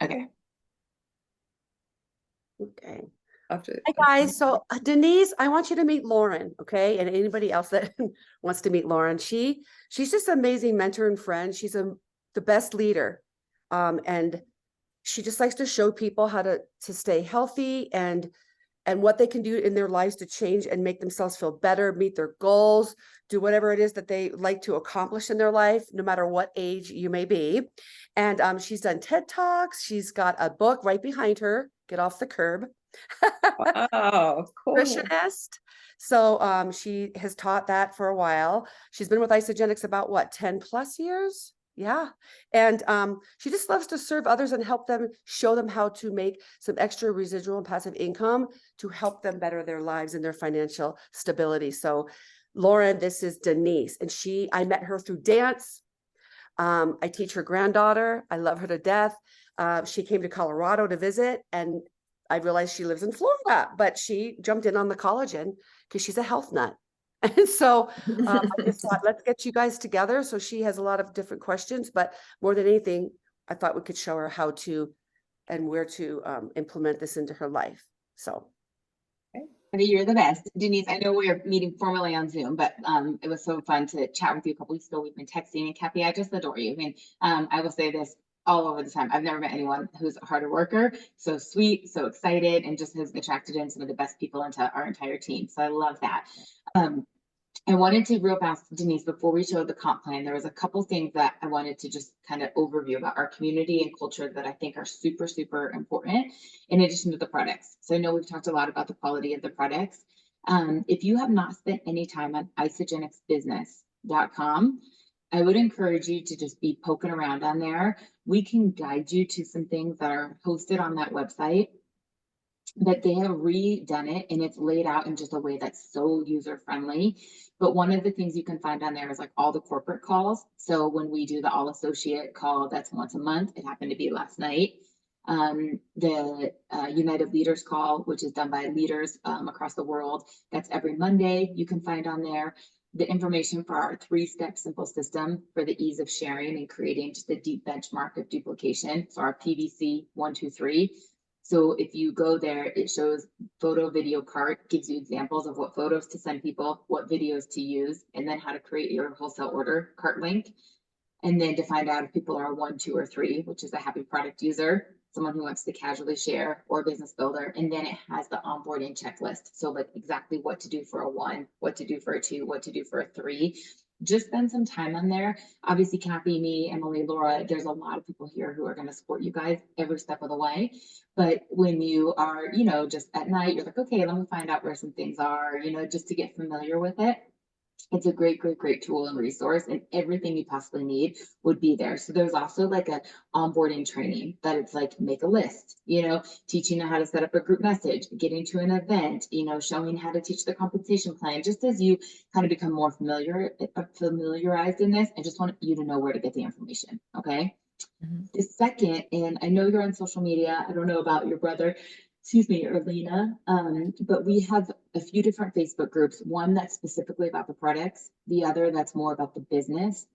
Okay. Okay. After, Hi guys. So Denise, I want you to meet Lauren, okay? And anybody else that wants to meet Lauren. She's just an amazing mentor and friend. She's the best leader. And she just likes to show people how to stay healthy and what they can do in their lives to change and make themselves feel better, meet their goals, do whatever it is that they like to accomplish in their life, no matter what age you may be. And she's done TED Talks. She's got a book right behind her, Get Off the Curb. wow, cool. Nutritionist. So she has taught that for a while. She's been with Isagenix about what, 10 plus years? Yeah. And she just loves to serve others and help them, show them how to make some extra residual and passive income to help them better their lives and their financial stability. So Lauren, this is Denise. And I met her through dance. I teach her granddaughter. I love her to death. She came to Colorado to visit, and I realized she lives in Florida, but she jumped in on the collagen because she's a health nut. And so I just thought, let's get you guys together. So she has a lot of different questions, but more than anything, I thought we could show her how to and where to implement this into her life. So You're the best. Denise, I know we're meeting formally on Zoom, but it was so fun to chat with you a couple weeks ago. We've been texting, and Kathy, I just adore you. I mean, I will say this all over the time. I've never met anyone who's a harder worker, so sweet, so excited, and just has attracted in some of the best people into our entire team. So I love that. I wanted to real fast, Denise, before we showed the comp plan, there was a couple things that I wanted to just kind of overview about our community and culture that I think are super, super important in addition to the products. So I know we've talked a lot about the quality of the products. If you have not spent any time on isagenixbusiness.com, I would encourage you to just be poking around on there. We can guide you to some things that are hosted on that website, but they have redone it and it's laid out in just a way that's so user friendly. But one of the things you can find on there is like all the corporate calls. So when we do the all associate call, that's once a month. It happened to be last night. The United Leaders call, which is done by leaders across the world, that's every Monday. You can find on there the information for our 3-step simple system for the ease of sharing and creating just a deep benchmark of duplication. So our PVC 123. So if you go there, it shows photo video cart, gives you examples of what photos to send people, what videos to use, and then how to create your wholesale order cart link. And then to find out if people are 1, 2, or 3, which is a happy product user, someone who wants to casually share, or a business builder. And then it has the onboarding checklist. So like exactly what to do for a 1, what to do for a 2, what to do for a 3. Just spend some time on there. Obviously, Kathy, me, Emily, Laura, there's a lot of people here who are going to support you guys every step of the way. But when you are, just at night, you're like, okay, let me find out where some things are, just to get familiar with it. It's a great, great, great tool and resource, and everything you possibly need would be there. So there's also like a onboarding training that it's like make a list, teaching you how to set up a group message, getting to an event, showing how to teach the compensation plan, just as you kind of become more familiarized in this. I just want you to know where to get the information. Okay. The second, and I know you're on social media, I don't know about your brother, excuse me, or Lena, but we have a few different Facebook groups, one that's specifically about the products, the other that's more about the business.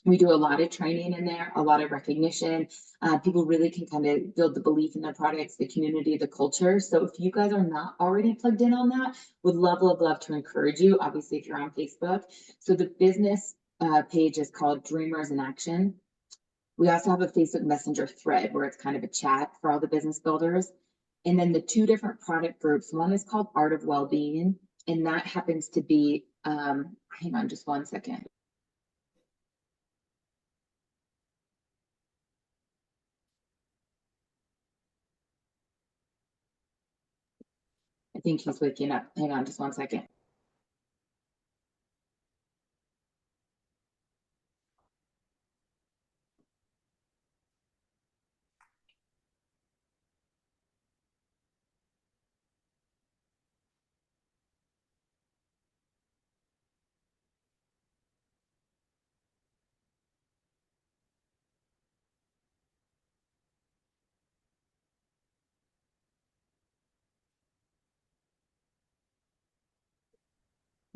We do a lot of training in there, a lot of recognition. People really can kind of build the belief in the products, the community, the culture. So if you guys are not already plugged in on that, would love, love, love to encourage you, obviously, if you're on Facebook. So the business page is called Dreamers in Action. We also have a Facebook Messenger thread where it's kind of a chat for all the business builders. And then the 2 different product groups, one is called Art of Wellbeing, and that happens to be, hang on just one second. I think he's waking up. Hang on just one second.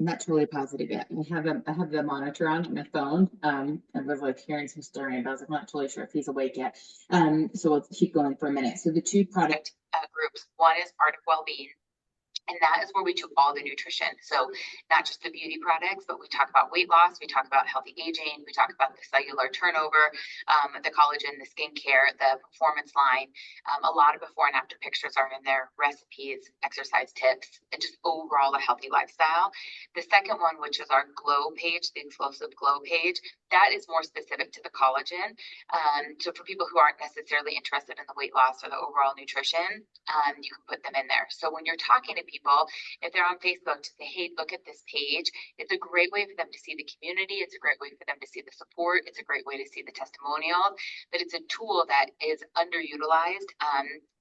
not totally positive yet. I have the monitor on my phone. I was like hearing some stirring, but I was like, I'm not totally sure if he's awake yet. So we'll keep going for a minute. So the two product groups, one is Art of Wellbeing. And that is where we do all the nutrition. So not just the beauty products, but we talk about weight loss, we talk about healthy aging, we talk about the cellular turnover, the collagen, the skincare, the performance line. A lot of before and after pictures are in there, recipes, exercise tips, and just overall a healthy lifestyle. The second one, which is our glow page, the explosive glow page, that is more specific to the collagen. So for people who aren't necessarily interested in the weight loss or the overall nutrition, you can put them in there. So when you're talking to people, if they're on Facebook, to say, hey, look at this page, it's a great way for them to see the community. It's a great way for them to see the support. It's a great way to see the testimonials, but it's a tool that is underutilized.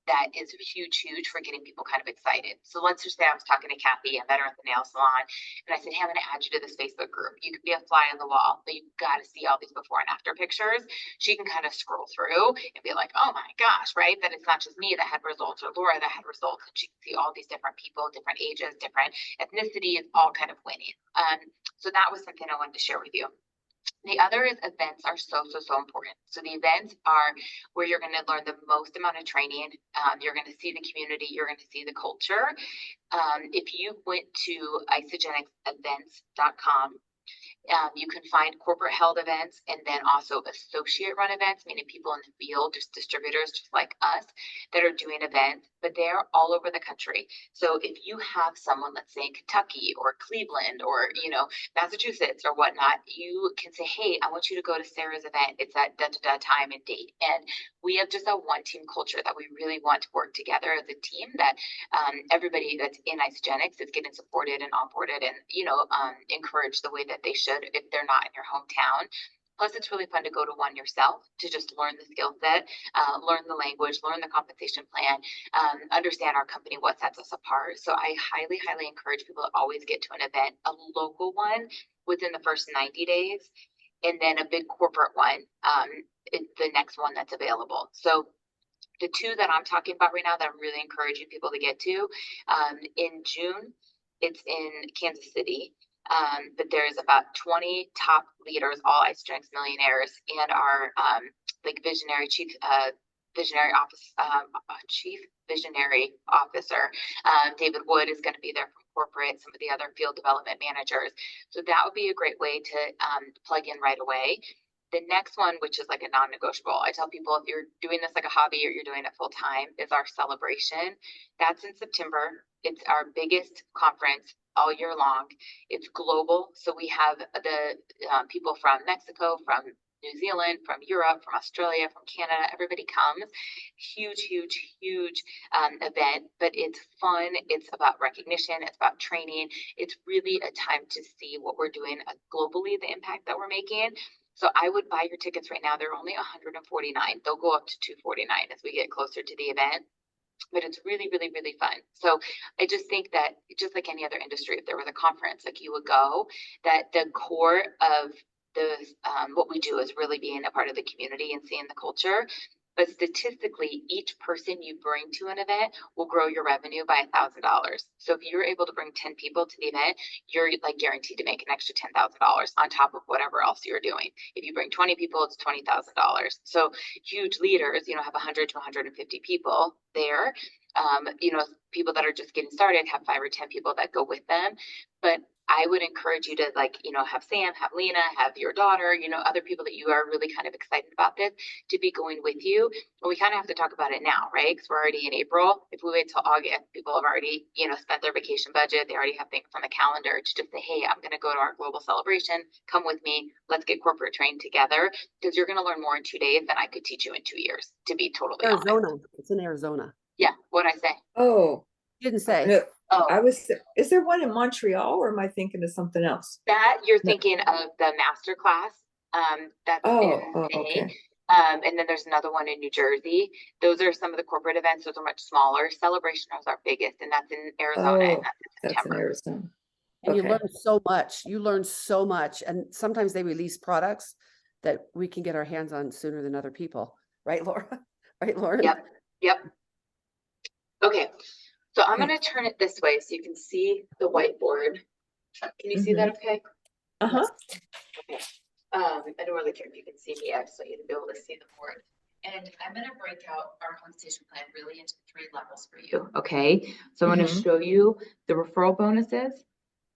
That is huge for getting people kind of excited. So let's just say I was talking to Kathy, a veteran at the nail salon, and I said, hey, I'm going to add you to this Facebook group. You could be a fly on the wall, but you've got to see all these before and after pictures. She can kind of scroll through and be like, oh my gosh, right? That it's not just me that had results or Laura that had results. And she can see all these different people, different ages, different ethnicities, all kind of winning. So that was something I wanted to share with you. The other is events are so important. So the events are where you're going to learn the most amount of training. You're going to see the community. You're going to see the culture. If you went to isagenixevents.com, you can find corporate held events and then also associate run events, meaning people in the field, just distributors just like us that are doing events, but they're all over the country. So if you have someone, let's say in Kentucky or Cleveland or, Massachusetts or whatnot, you can say, hey, I want you to go to Sarah's event. It's at time and date. And we have just a one team culture that we really want to work together as a team, that everybody that's in Isagenix is getting supported and onboarded and, encouraged the way that they should if they're not in your hometown. Plus, it's really fun to go to one yourself to just learn the skill set, learn the language, learn the compensation plan, understand our company, what sets us apart. So I highly encourage people to always get to an event, a local one within the first 90 days, and then a big corporate one, the next one that's available. So the two that I'm talking about right now that I'm really encouraging people to get to, in June, it's in Kansas City. But there's about 20 top leaders, all Isagenix millionaires, and our chief visionary officer, David Wood, is going to be there from corporate, some of the other field development managers. So that would be a great way to plug in right away. The next one, which is like a non-negotiable, I tell people if you're doing this like a hobby or you're doing it full time, is our celebration. That's in September. It's our biggest conference all year long. It's global. So we have the people from Mexico, from New Zealand, from Europe, from Australia, from Canada. Everybody comes. Huge event, but it's fun. It's about recognition. It's about training. It's really a time to see what we're doing globally, the impact that we're making. So I would buy your tickets right now. They're only $149. They'll go up to $249 as we get closer to the event. But it's really fun. So I just think that just like any other industry, if there was a conference, like you would go, that the core of the what we do is really being a part of the community and seeing the culture. But statistically, each person you bring to an event will grow your revenue by $1,000. So if you're able to bring 10 people to the event, you're like guaranteed to make an extra $10,000 on top of whatever else you're doing. If you bring 20 people, it's $20,000. So huge leaders, have 100 to 150 people there. People that are just getting started have 5 or 10 people that go with them. But I would encourage you to have Sam, have Lena, have your daughter, other people that you are really kind of excited about this to be going with you. But we kind of have to talk about it now, right? Because we're already in April. If we wait till August, people have already, spent their vacation budget. They already have things on the calendar to just say, hey, I'm going to go to our global celebration. Come with me. Let's get corporate trained together, because you're going to learn more in 2 days than I could teach you in 2 years, to be totally Arizona. honest. It's in Arizona. Yeah. What'd I say? Oh, Didn't say. no, Oh, is there one in Montreal, or am I thinking of something else? that you're No. thinking of the master class. That's in May. Okay. And then there's another one in New Jersey. Those are some of the corporate events. Those are much smaller. Celebration is our biggest, and that's in Arizona, and that's in That's in September. Arizona. And you Okay. learn so much. You learn so much. And sometimes they release products that we can get our hands on sooner than other people. Right, Laura? Right, Lauren? Yep. Okay. So I'm Okay. going to turn it this way so you can see the whiteboard. Can you see that okay? Uh-huh. Okay. I don't really care if you can see me, I just want you to be able to see the board. And I'm gonna break out our compensation plan really into 3 levels for you, okay? So I'm gonna Mhm. show you the referral bonuses.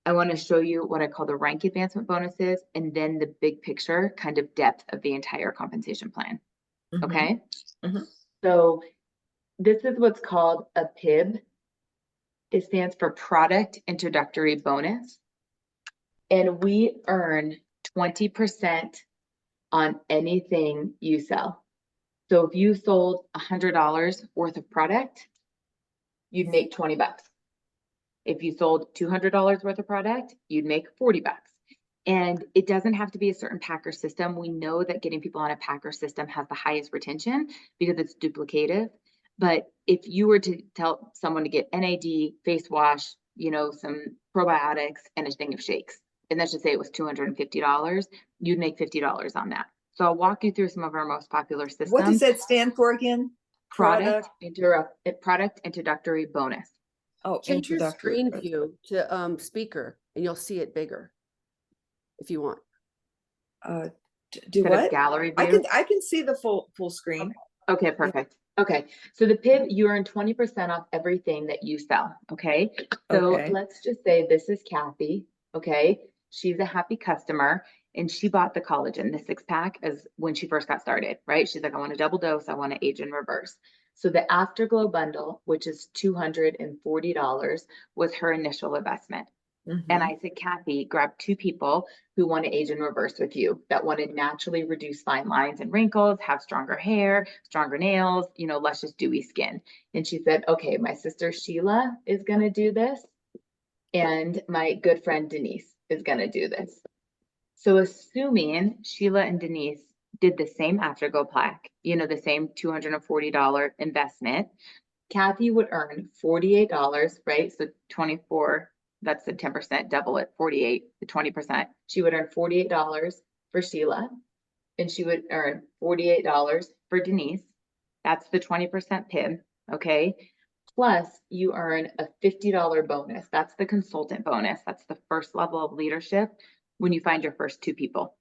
I wanna show you what I call the rank advancement bonuses, and then the big picture kind of depth of the entire compensation plan, Mhm. okay? Mhm. So this is what's called a PIB. It stands for Product Introductory Bonus. And we earn 20% on anything you sell. So if you sold $100 worth of product, you'd make 20 bucks. If you sold $200 worth of product, you'd make 40 bucks. And it doesn't have to be a certain packer system. We know that getting people on a packer system has the highest retention because it's duplicative. But if you were to tell someone to get NAD, face wash, some probiotics and a thing of shakes, and let's just say it was $250, you'd make $50 on that. So I'll walk you through some of our most popular What does systems. that stand for again? Product introductory bonus. Oh, Change your introductory. screen view to speaker and you'll see it bigger. If you want. Do Instead of what? gallery I view. can see the full screen. Okay, perfect. Okay, so the PIB, you earn 20% off everything that you sell, okay? So Okay. let's just say this is Kathy, okay? She's a happy customer and she bought the collagen, the 6-pack, as when she first got started, right? She's like, I want a double dose, I want to age in reverse. So the Afterglow bundle, which is $240, was her initial investment. And Mhm. I said, Kathy, grab 2 people who want to age in reverse with you, that want to naturally reduce fine lines and wrinkles, have stronger hair, stronger nails, luscious, dewy skin. And she said, okay, my sister Sheila is going to do this. And my good friend Denise is going to do this. So assuming Sheila and Denise did the same Afterglow plaque, the same $240 investment, Kathy would earn $48, right? So 24, that's the 10%, double it, 48, the 20%. She would earn $48 for Sheila, and she would earn $48 for Denise. That's the 20% PIB, okay? Plus, you earn a $50 bonus. That's the consultant bonus. That's the first level of leadership when you find your first 2 people.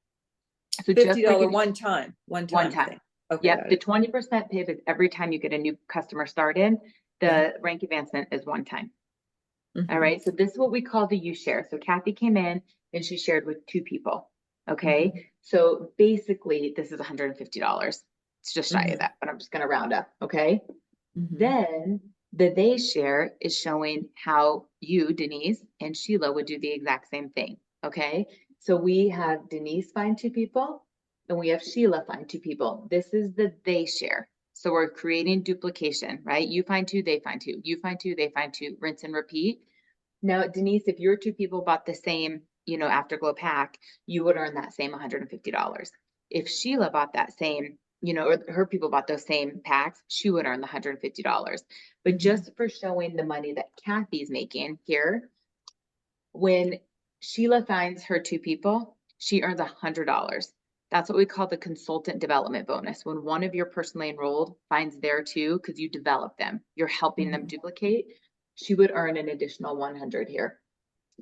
So just like $50 if- one time one thing. time. Okay. Yep, got the it. 20% PIB is every time you get a new customer started. The Yeah. rank advancement is one time. Mhm. All right, so this is what we call the you share. So Kathy came in and she shared with 2 people. Okay, so basically this is $150. It's just shy of that, but I'm just gonna round up, okay? Mhm. Then the they share is showing how you, Denise, and Sheila would do the exact same thing, okay? So we have Denise find 2 people and we have Sheila find 2 people. This is the they share. So we're creating duplication, right? You find 2, they find 2. You find 2, they find 2. Rinse and repeat. Now, Denise, if your 2 people bought the same, Afterglow pack, you would earn that same $150. If Sheila bought that same, or her people bought those same packs, she would earn the $150. But Mhm. just for showing the money that Kathy's making here, when Sheila finds her 2 people, she earns $100. That's what we call the consultant development bonus. When one of your personally enrolled finds their 2, because you develop them, you're helping them duplicate, she would earn an additional 100 here.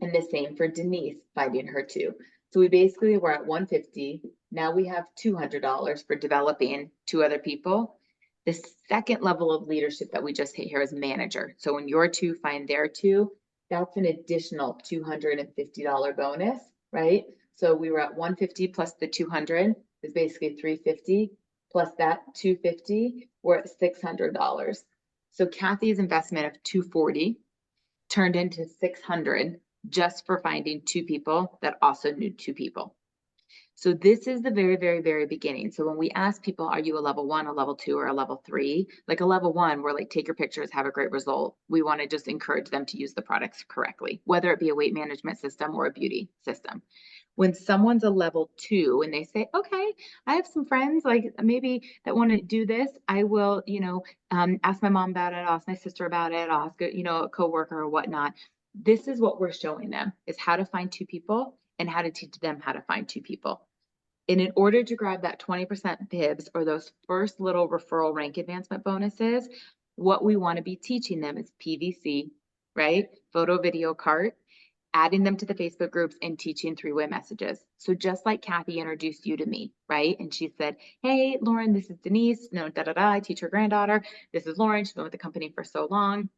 And the same for Denise finding her 2. So we basically were at 150. Now we have $200 for developing 2 other people. The second level of leadership that we just hit here is manager. So when your 2 find their 2, that's an additional $250 bonus, right? So we were at 150 plus the 200 is basically 350 plus that 250, we're at $600. So Kathy's investment of 240 turned into 600 just for finding 2 people that also knew 2 people. So this is the very, very, very beginning. So when we ask people, are you a level 1, a level 2, or a level 3? Like a level 1, we're like, take your pictures, have a great result. We want to just encourage them to use the products correctly, whether it be a weight management system or a beauty system. When someone's a level 2 and they say, okay, I have some friends like maybe that want to do this, I will, ask my mom about it, I'll ask my sister about it, I'll ask a coworker or whatnot. This is what we're showing them, is how to find 2 people and how to teach them how to find 2 people. And in order to grab that 20% PIBs or those first little referral rank advancement bonuses, what we want to be teaching them is PVC, right? Photo video cart. adding them to the Facebook groups and teaching three-way messages. So just like Kathy introduced you to me, right? And she said, hey, Lauren, this is Denise. No, I teach her granddaughter. This is Lauren. She's been with the company for so long.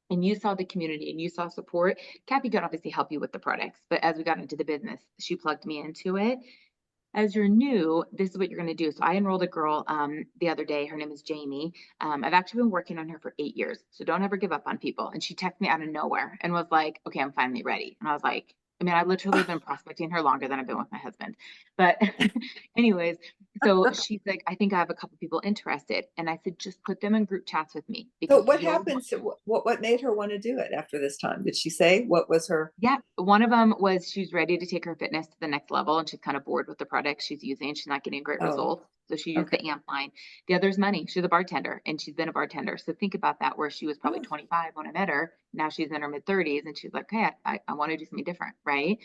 And you saw the community and you saw support. Kathy could obviously help you with the products, but as we got into the business, she plugged me into it. As you're new, this is what you're going to do. So I enrolled a girl the other day. Her name is Jamie. I've actually been working on her for 8 years. So don't ever give up on people. And she texted me out of nowhere and was like, okay, I'm finally ready. And I was like, I mean, I literally been prospecting her longer than I've been with my husband. But anyways, so she's like, I think I have a couple people interested. And I said, just put them in group chats with me. So Because what you'll- happens, what made her want to do it after this time? Did she say what was her? Yeah, one of them was she's ready to take her fitness to the next level and she's kind of bored with the product she's using. She's not getting great Oh, results. So she used the AMP line. The other's money. She's a bartender and she's been a bartender. So think about that, where she was probably Oh. 25 when I met her. Now she's in her mid 30s and she's like, hey, I want to do something different, right?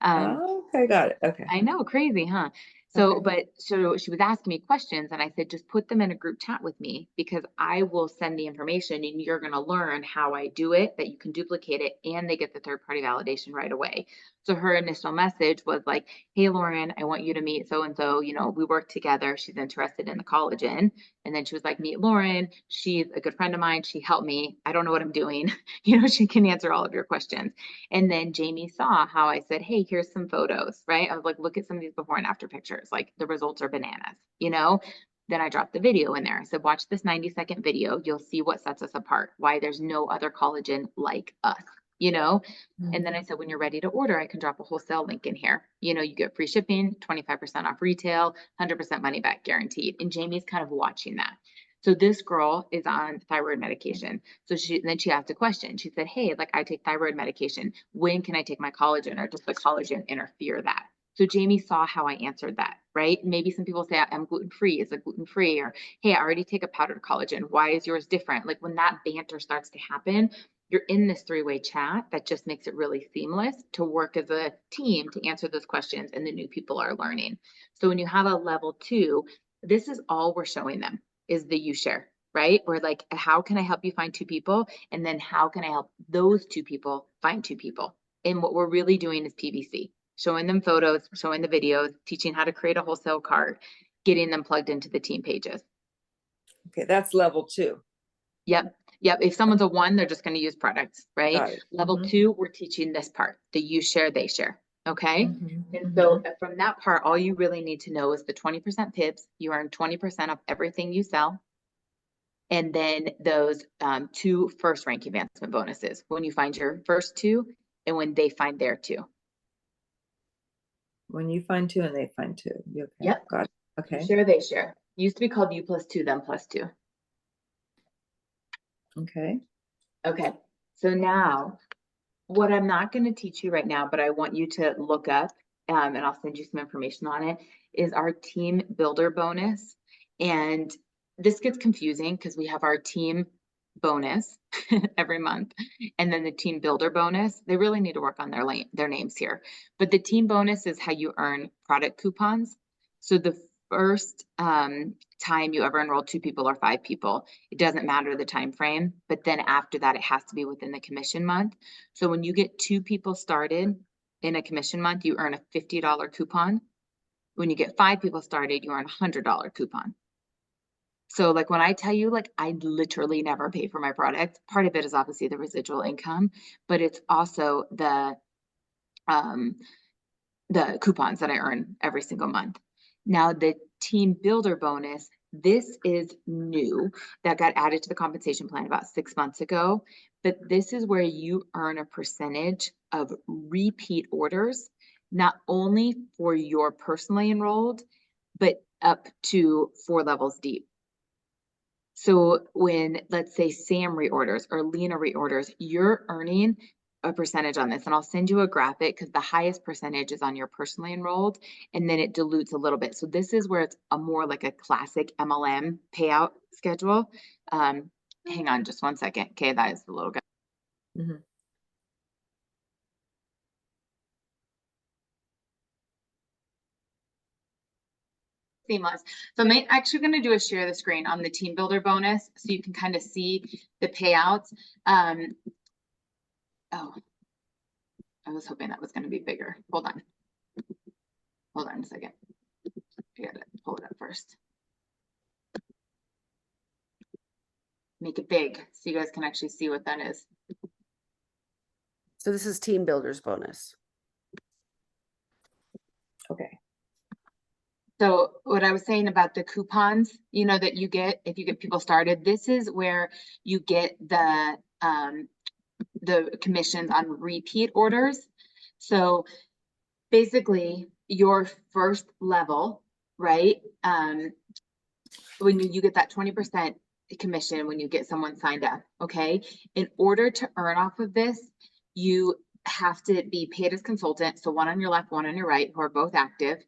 Okay, got it. Okay. I know, crazy, huh? So, Okay. so she was asking me questions and I said, just put them in a group chat with me because I will send the information and you're going to learn how I do it, that you can duplicate it and they get the third party validation right away. So her initial message was like, hey, Lauren, I want you to meet so-and-so, you know, we work together. She's interested in the collagen. And then she was like, meet Lauren. She's a good friend of mine. She helped me. I don't know what I'm doing. You know, she can answer all of your questions. And then Jamie saw how I said, hey, here's some photos, right? I was like, look at some of these before and after pictures. Like the results are bananas, you know? Then I dropped the video in there. I said, watch this 90-second video. You'll see what sets us apart, why there's no other collagen like us, you know? And then I said, when you're ready to order, I can drop a wholesale link in here. You know, you get free shipping, 25% off retail, 100% money back guaranteed. And Jamie's kind of watching that. So this girl is on thyroid medication. So then she asked a question. She said, hey, like I take thyroid medication. When can I take my collagen, or does the collagen interfere that? So Jamie saw how I answered that, right? Maybe some people say I'm gluten-free. Is it gluten-free? Or, hey, I already take a powdered collagen. Why is yours different? Like when that banter starts to happen, you're in this three-way chat that just makes it really seamless to work as a team to answer those questions, and the new people are learning. So when you have a level 2, this is all we're showing them is the you share, right? We're like, how can I help you find 2 people? And then how can I help those 2 people find 2 people? And what we're really doing is PVC, showing them photos, showing the videos, teaching how to create a wholesale cart, getting them plugged into the team pages. Okay, that's level 2. Yep. Yep. If someone's a 1, they're just going to use products, right? Got it. Level Mhm. 2, we're teaching this part, the you share, they share. Okay. Mhm. And so from that part, all you really need to know is the 20% PIPs. You earn 20% of everything you sell. And then those 2 first rank advancement bonuses when you find your first 2 and when they find their 2. When you find 2 and they find 2. Okay. Yep. Got it. You Okay. share, they share. Used to be called you plus 2, them plus 2. Okay. Okay. So now what I'm not going to teach you right now, but I want you to look up, and I'll send you some information on it, is our team builder bonus. And this gets confusing because we have our team bonus every month and then the team builder bonus. They really need to work on their names here. But the team bonus is how you earn product coupons. So the first time you ever enroll 2 people or 5 people, it doesn't matter the time frame, but then after that, it has to be within the commission month. So when you get 2 people started in a commission month, you earn a $50 coupon. When you get 5 people started, you earn a $100 coupon. So like when I tell you, like I literally never pay for my product, part of it is obviously the residual income, but it's also the coupons that I earn every single month. Now the team builder bonus, this is new, that got added to the compensation plan about 6 months ago, but this is where you earn a percentage of repeat orders, not only for your personally enrolled, but up to 4 levels deep. So when, let's say, Sam reorders or Lena reorders, you're earning a percentage on this. And I'll send you a graphic because the highest percentage is on your personally enrolled, and then it dilutes a little bit. So this is where it's a more like a classic MLM payout schedule. Hang on just one second. Okay, that is the little guy. Mhm. Seamless. So I'm actually going to do a share the screen on the team builder bonus so you can kind of see the payouts. Oh, I was hoping that was gonna be bigger. Hold on. Hold on a second. I gotta pull it up first. Make it big so you guys can actually see what that is. So this is team builders bonus. Okay. So what I was saying about the coupons, you know, that you get if you get people started, this is where you get the commissions on repeat orders. So basically your first level, right? When you get that 20% commission when you get someone signed up, okay? In order to earn off of this, you have to be paid as consultant. So one on your left, one on your right, who are both active.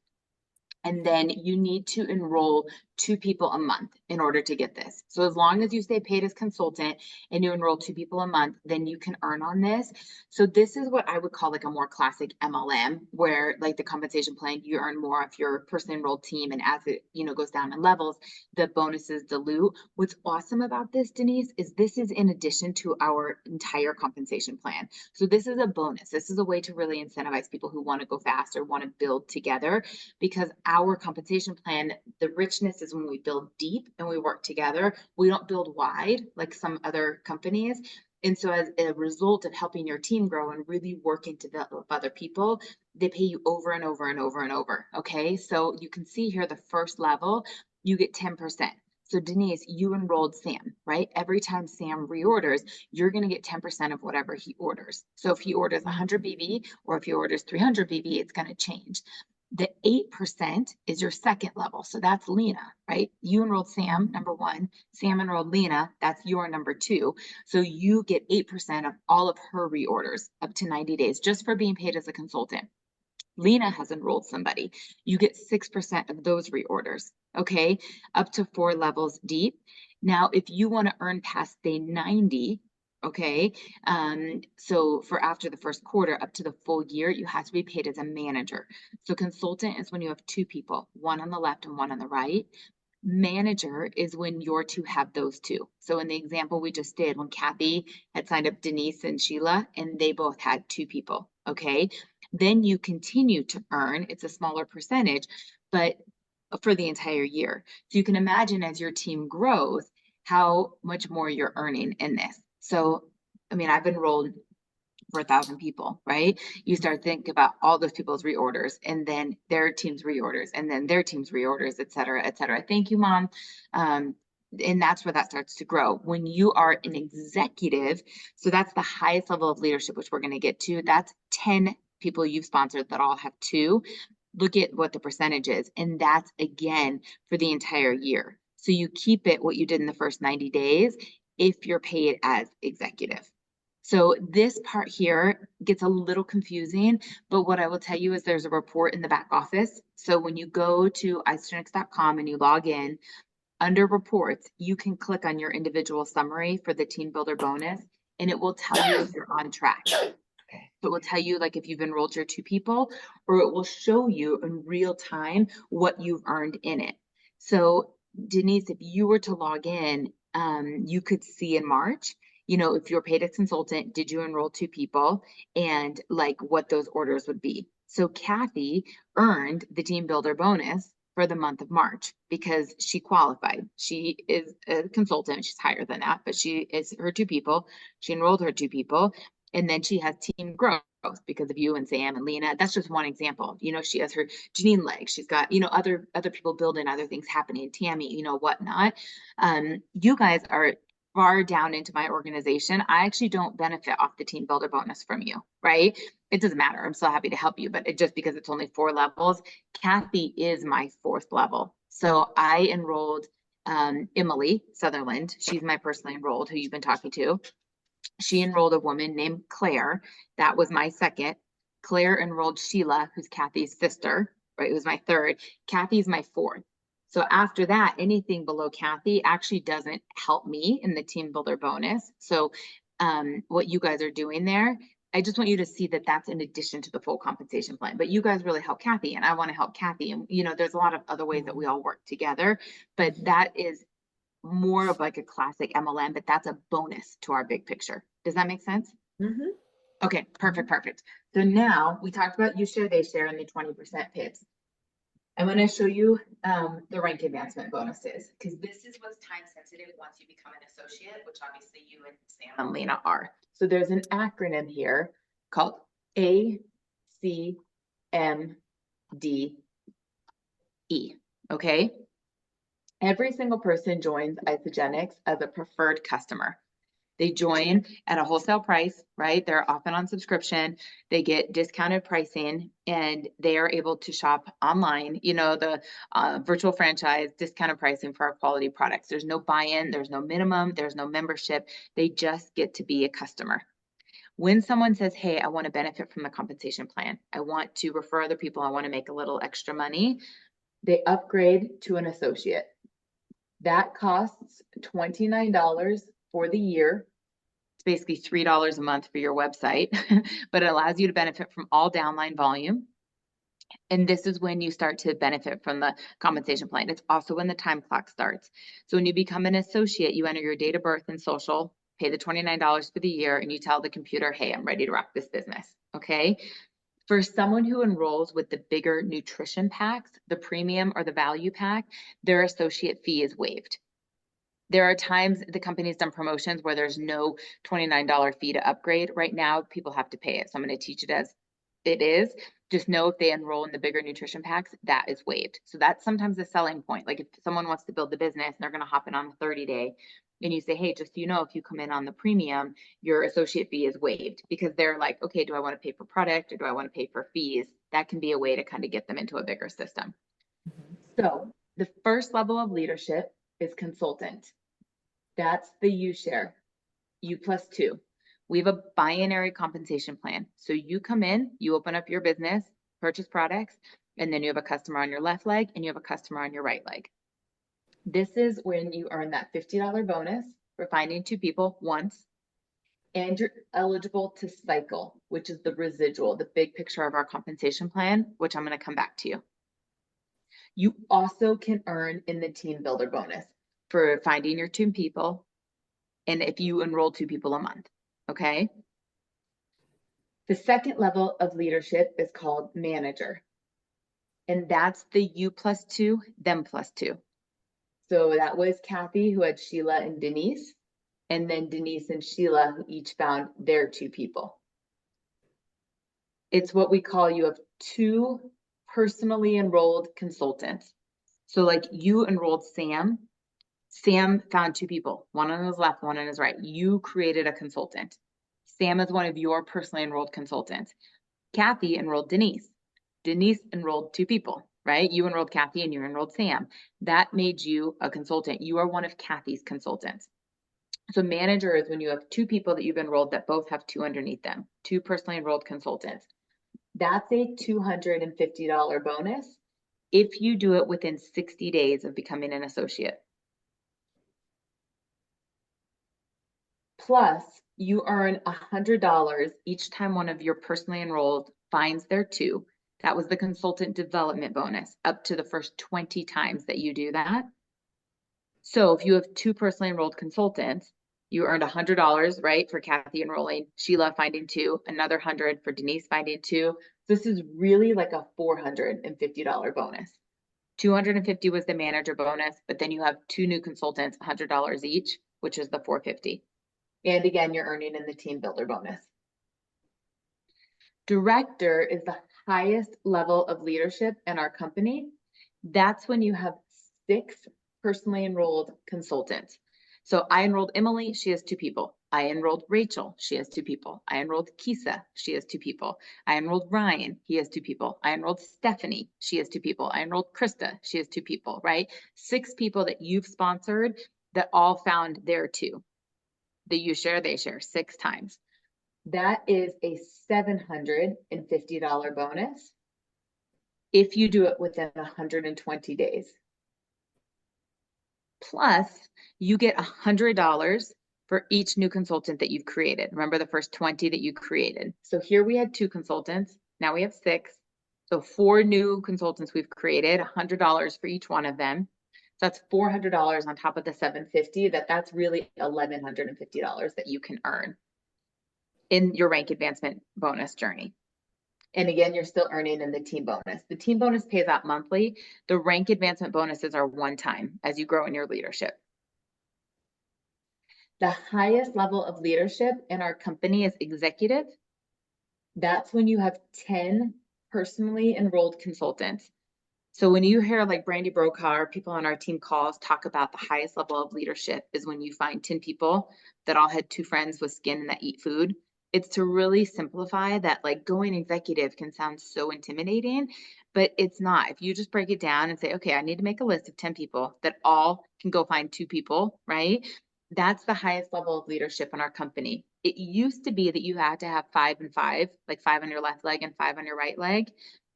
And then you need to enroll 2 people a month in order to get this. So as long as you stay paid as consultant and you enroll 2 people a month, then you can earn on this. So this is what I would call like a more classic MLM, where like the compensation plan, you earn more if you're a person enrolled team. And as it, you know, goes down in levels, the bonuses dilute. What's awesome about this, Denise, is this is in addition to our entire compensation plan. So this is a bonus. This is a way to really incentivize people who want to go fast or want to build together, because our compensation plan, the richness is when we build deep and we work together. We don't build wide like some other companies. And so as a result of helping your team grow and really working to develop other people, they pay you over and over and over and over. Okay. So you can see here the first level, you get 10%. So Denise, you enrolled Sam, right? Every time Sam reorders, you're going to get 10% of whatever he orders. So if he orders 100 BB or if he orders 300 BB, it's going to change. The 8% is your second level. So that's Lena, right? You enrolled Sam, number 1. Sam enrolled Lena. That's your number 2. So you get 8% of all of her reorders up to 90 days just for being paid as a consultant. Lena has enrolled somebody. You get 6% of those reorders, okay? Up to 4 levels deep. Now, if you want to earn past day 90, okay, so for after the first quarter up to the full year, you have to be paid as a manager. So consultant is when you have 2 people, one on the left and one on the right. Manager is when your 2 have those 2. So in the example we just did, when Kathy had signed up Denise and Sheila, and they both had 2 people, okay? Then you continue to earn, it's a smaller percentage, but for the entire year. So you can imagine as your team grows, how much more you're earning in this. So, I mean, I've enrolled for 1,000 people, right? You start thinking about all those people's reorders and then their team's reorders and then their team's reorders, et cetera, et cetera. Thank you, Mom. And that's where that starts to grow. When you are an executive, so that's the highest level of leadership, which we're going to get to. That's 10 people you've sponsored that all have 2. Look at what the percentage is. And that's again for the entire year. So you keep it what you did in the first 90 days if you're paid as executive. So this part here gets a little confusing, but what I will tell you is there's a report in the back office. So when you go to isagenix.com and you log in, under reports, you can click on your individual summary for the team builder bonus, and it will tell you if you're on track. So it will tell you like if you've enrolled your 2 people, or it will show you in real time what you've earned in it. So Denise, if you were to log in, you could see in March, you know, if you're paid as consultant, did you enroll 2 people and like what those orders would be. So Kathy earned the team builder bonus for the month of March because she qualified. She is a consultant. She's higher than that, but she is her 2 people. She enrolled her 2 people. And then she has team growth because of you and Sam and Lena. That's just one example. You know, she has her Janine leg. She's got, you know, other people building other things happening, Tammy, you know, whatnot. You guys are far down into my organization. I actually don't benefit off the team builder bonus from you, right? It doesn't matter. I'm still happy to help you, but just because it's only 4 levels, Kathy is my 4th level. So I enrolled Emily Sutherland. She's my personally enrolled who you've been talking to. She enrolled a woman named Claire. That was my 2nd. Claire enrolled Sheila, who's Kathy's sister, right? It was my 3rd. Kathy's my 4th. So after that, anything below Kathy actually doesn't help me in the team builder bonus. So what you guys are doing there, I just want you to see that that's in addition to the full compensation plan. But you guys really help Kathy, and I want to help Kathy. And, you know, there's a lot of other ways that we all work together, but that is more of like a classic MLM, but that's a bonus to our big picture. Does that make sense? Mm-hmm. Okay, perfect. So now we talked about you share, they share, and the 20% PIPs. I'm going to show you the rank advancement bonuses because this is what's time sensitive once you become an associate, which obviously you and Sam and Lena are. So there's an acronym here called ACMDE. Okay. Every single person joins Isagenix as a preferred customer. They join at a wholesale price, right? They're often on subscription. They get discounted pricing and they are able to shop online, the virtual franchise, discounted pricing for our quality products. There's no buy-in, there's no minimum, there's no membership. They just get to be a customer. When someone says, hey, I want to benefit from the compensation plan, I want to refer other people, I want to make a little extra money, they upgrade to an associate. That costs $29 for the year. It's basically $3 a month for your website, but it allows you to benefit from all downline volume. And this is when you start to benefit from the compensation plan. It's also when the time clock starts. So when you become an associate, you enter your date of birth and social, pay the $29 for the year, and you tell the computer, hey, I'm ready to rock this business. Okay. For someone who enrolls with the bigger nutrition packs, the premium or the value pack, their associate fee is waived. There are times the company's done promotions where there's no $29 fee to upgrade. Right now, people have to pay it. So I'm going to teach it as it is. Just know if they enroll in the bigger nutrition packs, that is waived. So that's sometimes the selling point. Like if someone wants to build the business and they're going to hop in on the 30-day and you say, hey, just so you know, if you come in on the premium, your associate fee is waived because they're like, okay, do I want to pay for product or do I want to pay for fees? That can be a way to kind of get them into a bigger system. So the first level of leadership is consultant. That's the U share, U+2. We have a binary compensation plan. So you come in, you open up your business, purchase products, and then you have a customer on your left leg and you have a customer on your right leg. This is when you earn that $50 bonus for finding 2 people once, and you're eligible to cycle, which is the residual, the big picture of our compensation plan, which I'm going to come back to you. You also can earn in the team builder bonus for finding your 2 people, and if you enroll 2 people a month, okay? The second level of leadership is called manager, and that's the U+2, them +2. So that was Kathy, who had Sheila and Denise, and then Denise and Sheila, who each found their 2 people. It's what we call, you have 2 personally enrolled consultants. So like you enrolled Sam. Sam found 2 people, one on his left, one on his right. You created a consultant. Sam is one of your personally enrolled consultants. Kathy enrolled Denise. Denise enrolled 2 people, right? You enrolled Kathy and you enrolled Sam. That made you a consultant. You are one of Kathy's consultants. So manager is when you have 2 people that you've enrolled that both have 2 underneath them, 2 personally enrolled consultants. That's a $250 bonus if you do it within 60 days of becoming an associate. Plus, you earn $100 each time one of your personally enrolled finds their 2. That was the consultant development bonus up to the first 20 times that you do that. So if you have 2 personally enrolled consultants, you earned $100, right, for Kathy enrolling, Sheila finding 2, another 100 for Denise finding 2. This is really like a $450 bonus. 250 was the manager bonus, but then you have 2 new consultants, $100 each, which is the $450. And again, you're earning in the team builder bonus. Director is the highest level of leadership in our company. That's when you have 6 personally enrolled consultants. So I enrolled Emily, she has 2 people. I enrolled Rachel, she has 2 people. I enrolled Kisa, she has 2 people. I enrolled Ryan, he has 2 people. I enrolled Stephanie, she has 2 people. I enrolled Krista, she has 2 people, right? 6 people that you've sponsored that all found their 2. That you share, they share 6 times. That is a $750 bonus if you do it within 120 days. Plus, you get $100 for each new consultant that you've created. Remember the first 20 that you created. So here we had 2 consultants. Now we have 6. So 4 new consultants we've created, $100 for each one of them. So that's $400 on top of the $750. That's really $1,150 that you can earn. in your rank advancement bonus journey. And again, you're still earning in the team bonus. The team bonus pays out monthly. The rank advancement bonuses are one time as you grow in your leadership. The highest level of leadership in our company is executive. That's when you have 10 personally enrolled consultants. So when you hear like Brandy Brokaw or people on our team calls talk about the highest level of leadership is when you find 10 people that all had 2 friends with skin that eat food. It's to really simplify that, like, going executive can sound so intimidating, but it's not. If you just break it down and say, okay, I need to make a list of 10 people that all can go find 2 people, right? That's the highest level of leadership in our company. It used to be that you had to have 5 and 5, like 5 on your left leg and 5 on your right leg.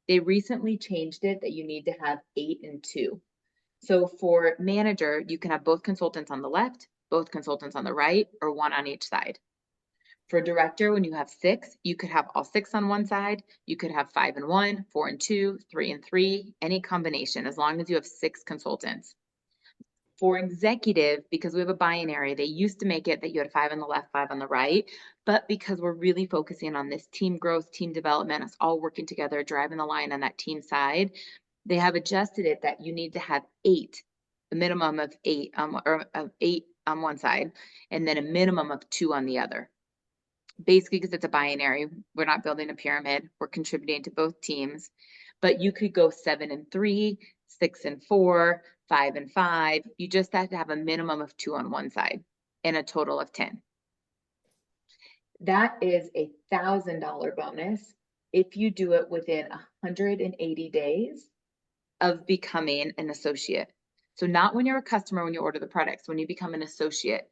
They recently changed it that you need to have 8 and 2. So for manager, you can have both consultants on the left, both consultants on the right, or 1 on each side. For director, when you have 6, you could have all 6 on one side. You could have 5 and 1, 4 and 2, 3 and 3, any combination, as long as you have 6 consultants. For executive, because we have a binary, they used to make it that you had 5 on the left, 5 on the right. But because we're really focusing on this team growth, team development, us all working together, driving the line on that team side, they have adjusted it that you need to have 8, a minimum of 8, or of 8 on one side, and then a minimum of 2 on the other. Basically, because it's a binary, we're not building a pyramid, we're contributing to both teams. But you could go 7 and 3, 6 and 4, 5 and 5. You just have to have a minimum of 2 on one side and a total of 10. That is a $1,000 bonus if you do it within 180 days of becoming an associate. So not when you're a customer, when you order the products, when you become an associate.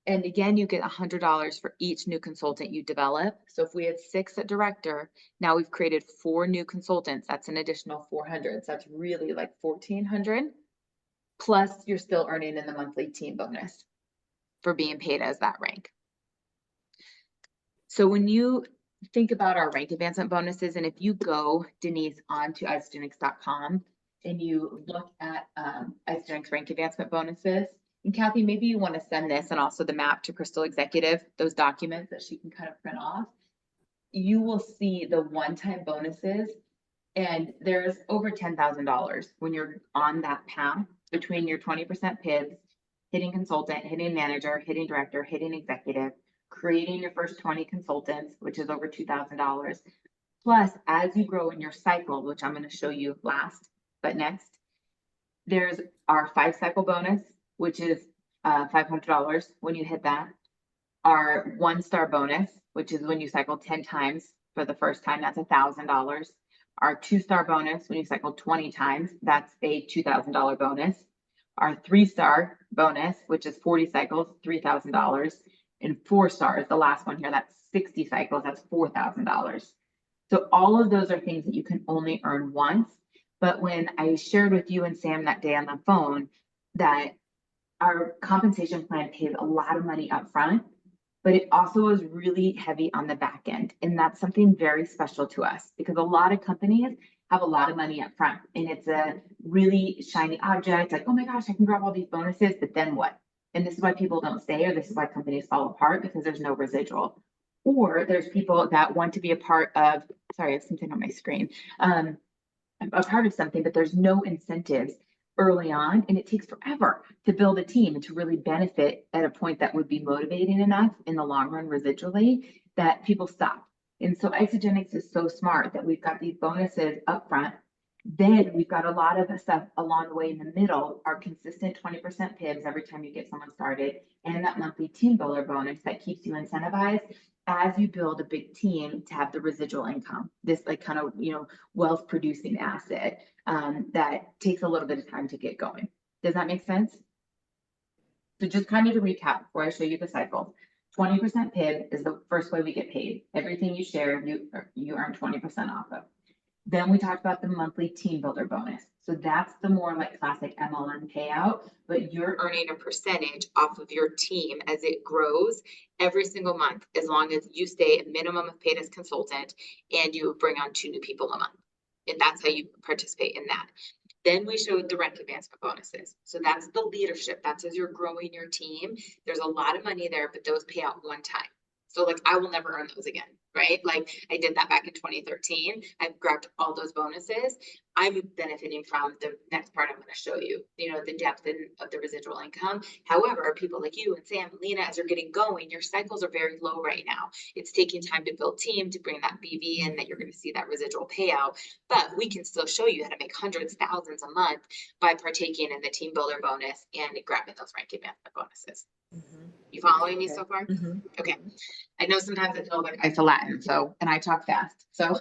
And again, you get $100 for each new consultant you develop. So if we had 6 at director, now we've created 4 new consultants. That's an additional 400. So that's really like 1,400. Plus you're still earning in the monthly team bonus for being paid as that rank. So when you think about our rank advancement bonuses, and if you go, Denise, onto Isagenix.com and you look at Isagenix rank advancement bonuses, and Kathy, maybe you want to send this and also the map to Crystal Executive, those documents that she can kind of print off. You will see the one-time bonuses, and there's over $10,000 when you're on that path between your 20% PIBs, hitting consultant, hitting manager, hitting director, hitting executive, creating your first 20 consultants, which is over $2,000. Plus, as you grow in your cycle, which I'm going to show you last, but next, there's our 5-cycle bonus, which is $500 when you hit that. Our 1-star bonus, which is when you cycle 10 times for the first time, that's $1,000. Our 2-star bonus, when you cycle 20 times, that's a $2,000 bonus. Our 3-star bonus, which is 40 cycles, $3,000. And 4 stars, the last one here, that's 60 cycles, that's $4,000. So all of those are things that you can only earn once. But when I shared with you and Sam that day on the phone that our compensation plan pays a lot of money up front, but it also is really heavy on the back end. And that's something very special to us because a lot of companies have a lot of money up front and it's a really shiny object. Like, oh my gosh, I can grab all these bonuses, but then what? And this is why people don't stay, or this is why companies fall apart, because there's no residual. Or there's people that want to be a part of, sorry, I have something on my screen, a part of something, but there's no incentives early on, and it takes forever to build a team and to really benefit at a point that would be motivating enough in the long run residually that people stop. And so Isagenix is so smart that we've got these bonuses up front. Then we've got a lot of stuff along the way in the middle, our consistent 20% PIBs every time you get someone started, and that monthly team builder bonus that keeps you incentivized as you build a big team to have the residual income, this like kind of, wealth producing asset that takes a little bit of time to get going. Does that make sense? So just kind of to recap before I show you the cycle, 20% PIB is the first way we get paid. Everything you share, you earn 20% off of. Then we talked about the monthly team builder bonus. So that's the more like classic MLM payout, but you're earning a percentage off of your team as it grows every single month, as long as you stay a minimum of paid as consultant and you bring on 2 new people a month. And that's how you participate in that. Then we showed the rank advancement bonuses. So that's the leadership. That's as you're growing your team. There's a lot of money there, but those pay out one time. So like, I will never earn those again, right? Like I did that back in 2013. I've grabbed all those bonuses. I'm benefiting from the next part I'm going to show you, the depth of the residual income. However, people like you and Sam and Lena, as you're getting going, your cycles are very low right now. It's taking time to build team, to bring that BV in, that you're going to see that residual payout. But we can still show you how to make hundreds, thousands a month by partaking in the team builder bonus and grabbing those rank advancement bonuses. You following me so far? Okay. I know sometimes it feels like I feel Latin, and I talk fast. So,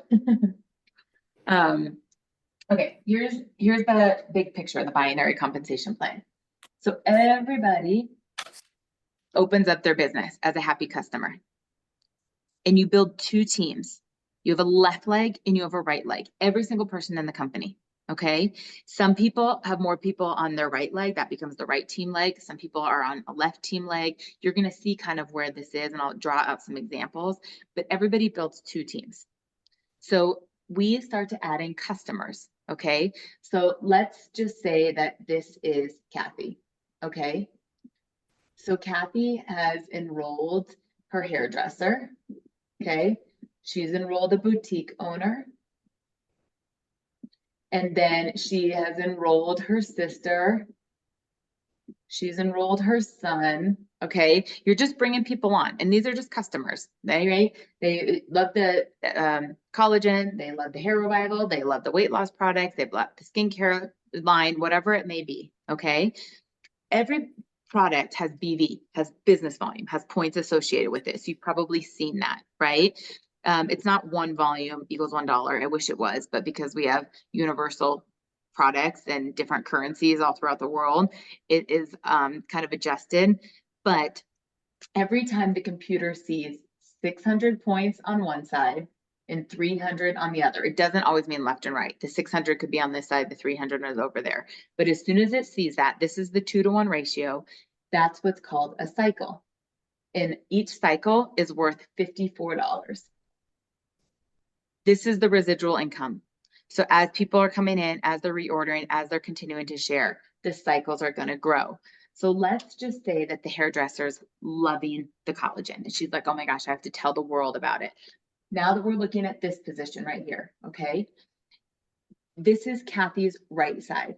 okay, here's the big picture of the binary compensation plan. So everybody opens up their business as a happy customer, and you build two teams. You have a left leg and you have a right leg, every single person in the company. Okay. Some people have more people on their right leg. That becomes the right team leg. Some people are on a left team leg. You're going to see kind of where this is, and I'll draw out some examples, but everybody builds two teams. So we start to add in customers. Okay. So let's just say that this is Kathy. Okay. So Kathy has enrolled her hairdresser. Okay. She's enrolled a boutique owner. And then she has enrolled her sister. She's enrolled her son. Okay. You're just bringing people on, and these are just customers. Right? They love the collagen. They love the hair revival. They love the weight loss products. They love the skincare line, whatever it may be. Okay. Every product has BV, has business volume, has points associated with it. So you've probably seen that, right? It's not one volume equals $1. I wish it was, but because we have universal products and different currencies all throughout the world, it is kind of adjusted. But every time the computer sees 600 points on one side and 300 on the other, it doesn't always mean left and right. The 600 could be on this side, the 300 is over there. But as soon as it sees that, this is the 2-to-1 ratio. That's what's called a cycle. And each cycle is worth $54. This is the residual income. So as people are coming in, as they're reordering, as they're continuing to share, the cycles are going to grow. So let's just say that the hairdresser's loving the collagen, and she's like, oh my gosh, I have to tell the world about it. Now that we're looking at this position right here, okay? This is Kathy's right side.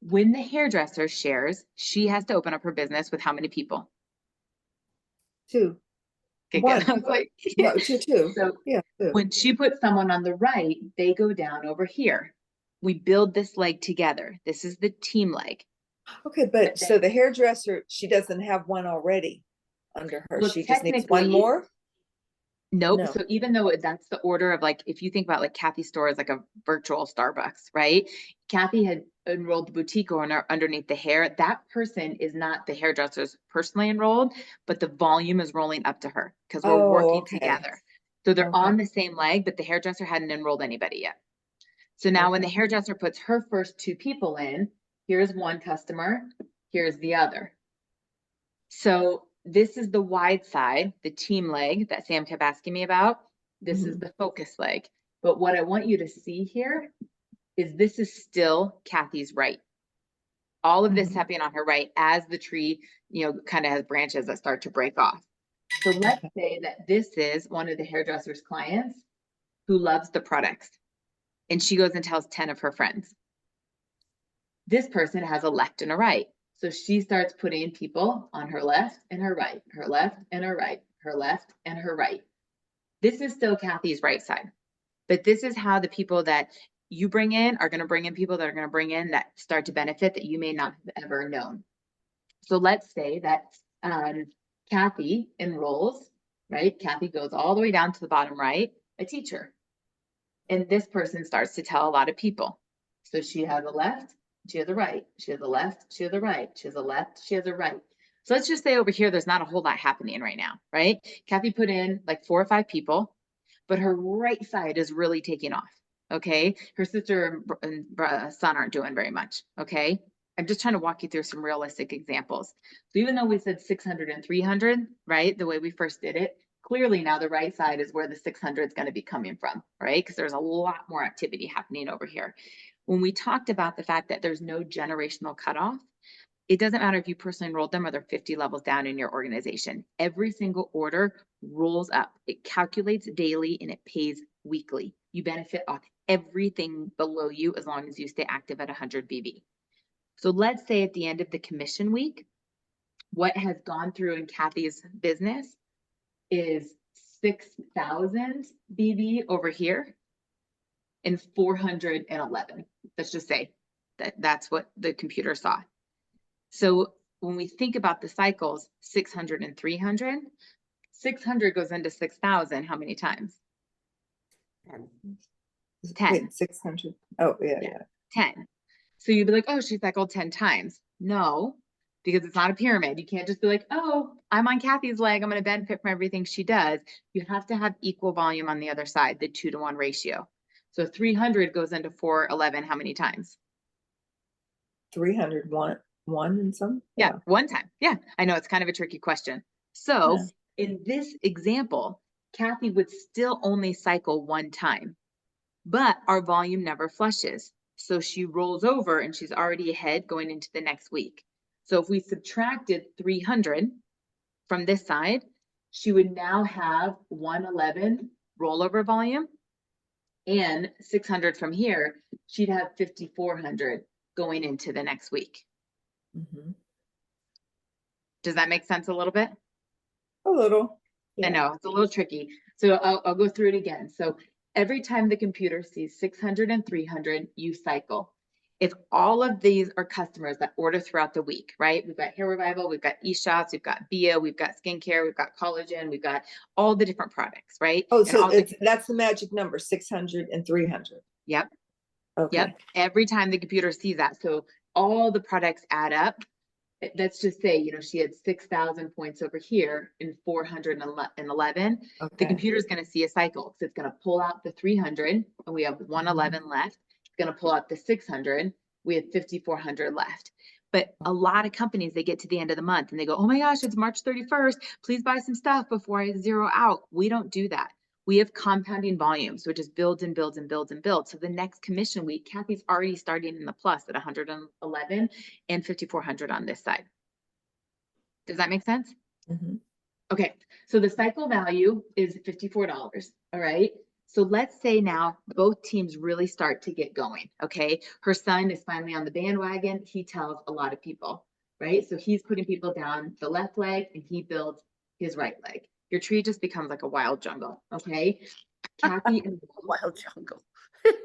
When the hairdresser shares, she has to open up her business with how many people? 2. Okay, One. good. I was like, No, 2. So Yeah. 2. when she puts someone on the right, they go down over here. We build this leg together. This is the team leg. Okay, but so the hairdresser, she doesn't have one already under her. Well, She just needs one technically, more? Nope. No. So even though that's the order of, like, if you think about like Kathy's store is like a virtual Starbucks, right? Kathy had enrolled the boutique owner underneath the hair. That person is not the hairdresser's personally enrolled, but the volume is rolling up to her because we're working together. So they're on the same leg, but the hairdresser hadn't enrolled anybody yet. So now when the hairdresser puts her first 2 people in, here's one customer, here's the other. So this is the wide side, the team leg that Sam kept asking me about. This is the focus leg. But what I want you to see here is this is still Kathy's right. All of this happening on her right as the tree, kind of has branches that start to break off. So let's say that this is one of the hairdresser's clients who loves the products, and she goes and tells 10 of her friends. This person has a left and a right. So she starts putting people on her left and her right, her left and her right, her left and her right. This is still Kathy's right side, but this is how the people that you bring in are going to bring in people that are going to bring in that start to benefit that you may not have ever known. So let's say that Kathy enrolls, right? Kathy goes all the way down to the bottom right, a teacher. And this person starts to tell a lot of people. So she has a left, she has a right, she has a left, she has a right, she has a left, she has a right. So let's just say over here, there's not a whole lot happening right now, right? Kathy put in like 4 or 5 people, but her right side is really taking off, okay? Her sister and son aren't doing very much, okay? I'm just trying to walk you through some realistic examples. So even though we said 600 and 300, right, the way we first did it, clearly now the right side is where the 600 is going to be coming from, right? Because there's a lot more activity happening over here. When we talked about the fact that there's no generational cutoff, It doesn't matter if you personally enrolled them or they're 50 levels down in your organization. Every single order rolls up. It calculates daily and it pays weekly. You benefit off everything below you as long as you stay active at 100 BB. So let's say at the end of the commission week, what has gone through in Kathy's business is 6,000 BB over here and 411. Let's just say that that's what the computer saw. So when we think about the cycles, 600 and 300, 600 goes into 6,000 how many times? 10. Wait, 600. Oh, yeah. 10. So you'd be like, oh, she cycled 10 times. No, because it's not a pyramid. You can't just be like, oh, I'm on Kathy's leg, I'm going to benefit from everything she does. You have to have equal volume on the other side, the 2-to-1 ratio. So 300 goes into 411 how many times? 301 and some? Yeah, one time. Yeah, I know it's kind of a tricky question. So Yeah. in this example, Kathy would still only cycle one time, but our volume never flushes. So she rolls over and she's already ahead going into the next week. So if we subtracted 300 from this side, she would now have 111 rollover volume, and 600 from here, she'd have 5,400 going into the next week. Mhm. Does that make sense a little bit? A little. I know it's a little tricky. So I'll go through it again. So every time the computer sees 600 and 300, you cycle. If all of these are customers that order throughout the week, right? We've got Hair Revival, we've got eShots, we've got Bio, we've got skincare, we've got collagen, we've got all the different products, right? Oh, And so all the, that's the magic number, 600 and 300. yep, Okay. yep. Every time the computer sees that. So all the products add up. Let's just say, you know, she had 6,000 points over here and 411. The Okay. computer is going to see a cycle. So it's going to pull out the 300 and we have 111 left. It's going to pull out the 600. We have 5,400 left. But a lot of companies, they get to the end of the month and they go, oh my gosh, it's March 31st. Please buy some stuff before I zero out. We don't do that. We have compounding volume. So it just builds and builds and builds and builds. So the next commission week, Kathy's already starting in the plus at 111 and 5,400 on this side. Does that make sense? Mhm. Okay, so the cycle value is $54, all right? So let's say now both teams really start to get going, okay? Her son is finally on the bandwagon. He tells a lot of people, right? So he's putting people down the left leg and he builds his right leg. Your tree just becomes like a wild jungle, okay? Kathy and Wild jungle.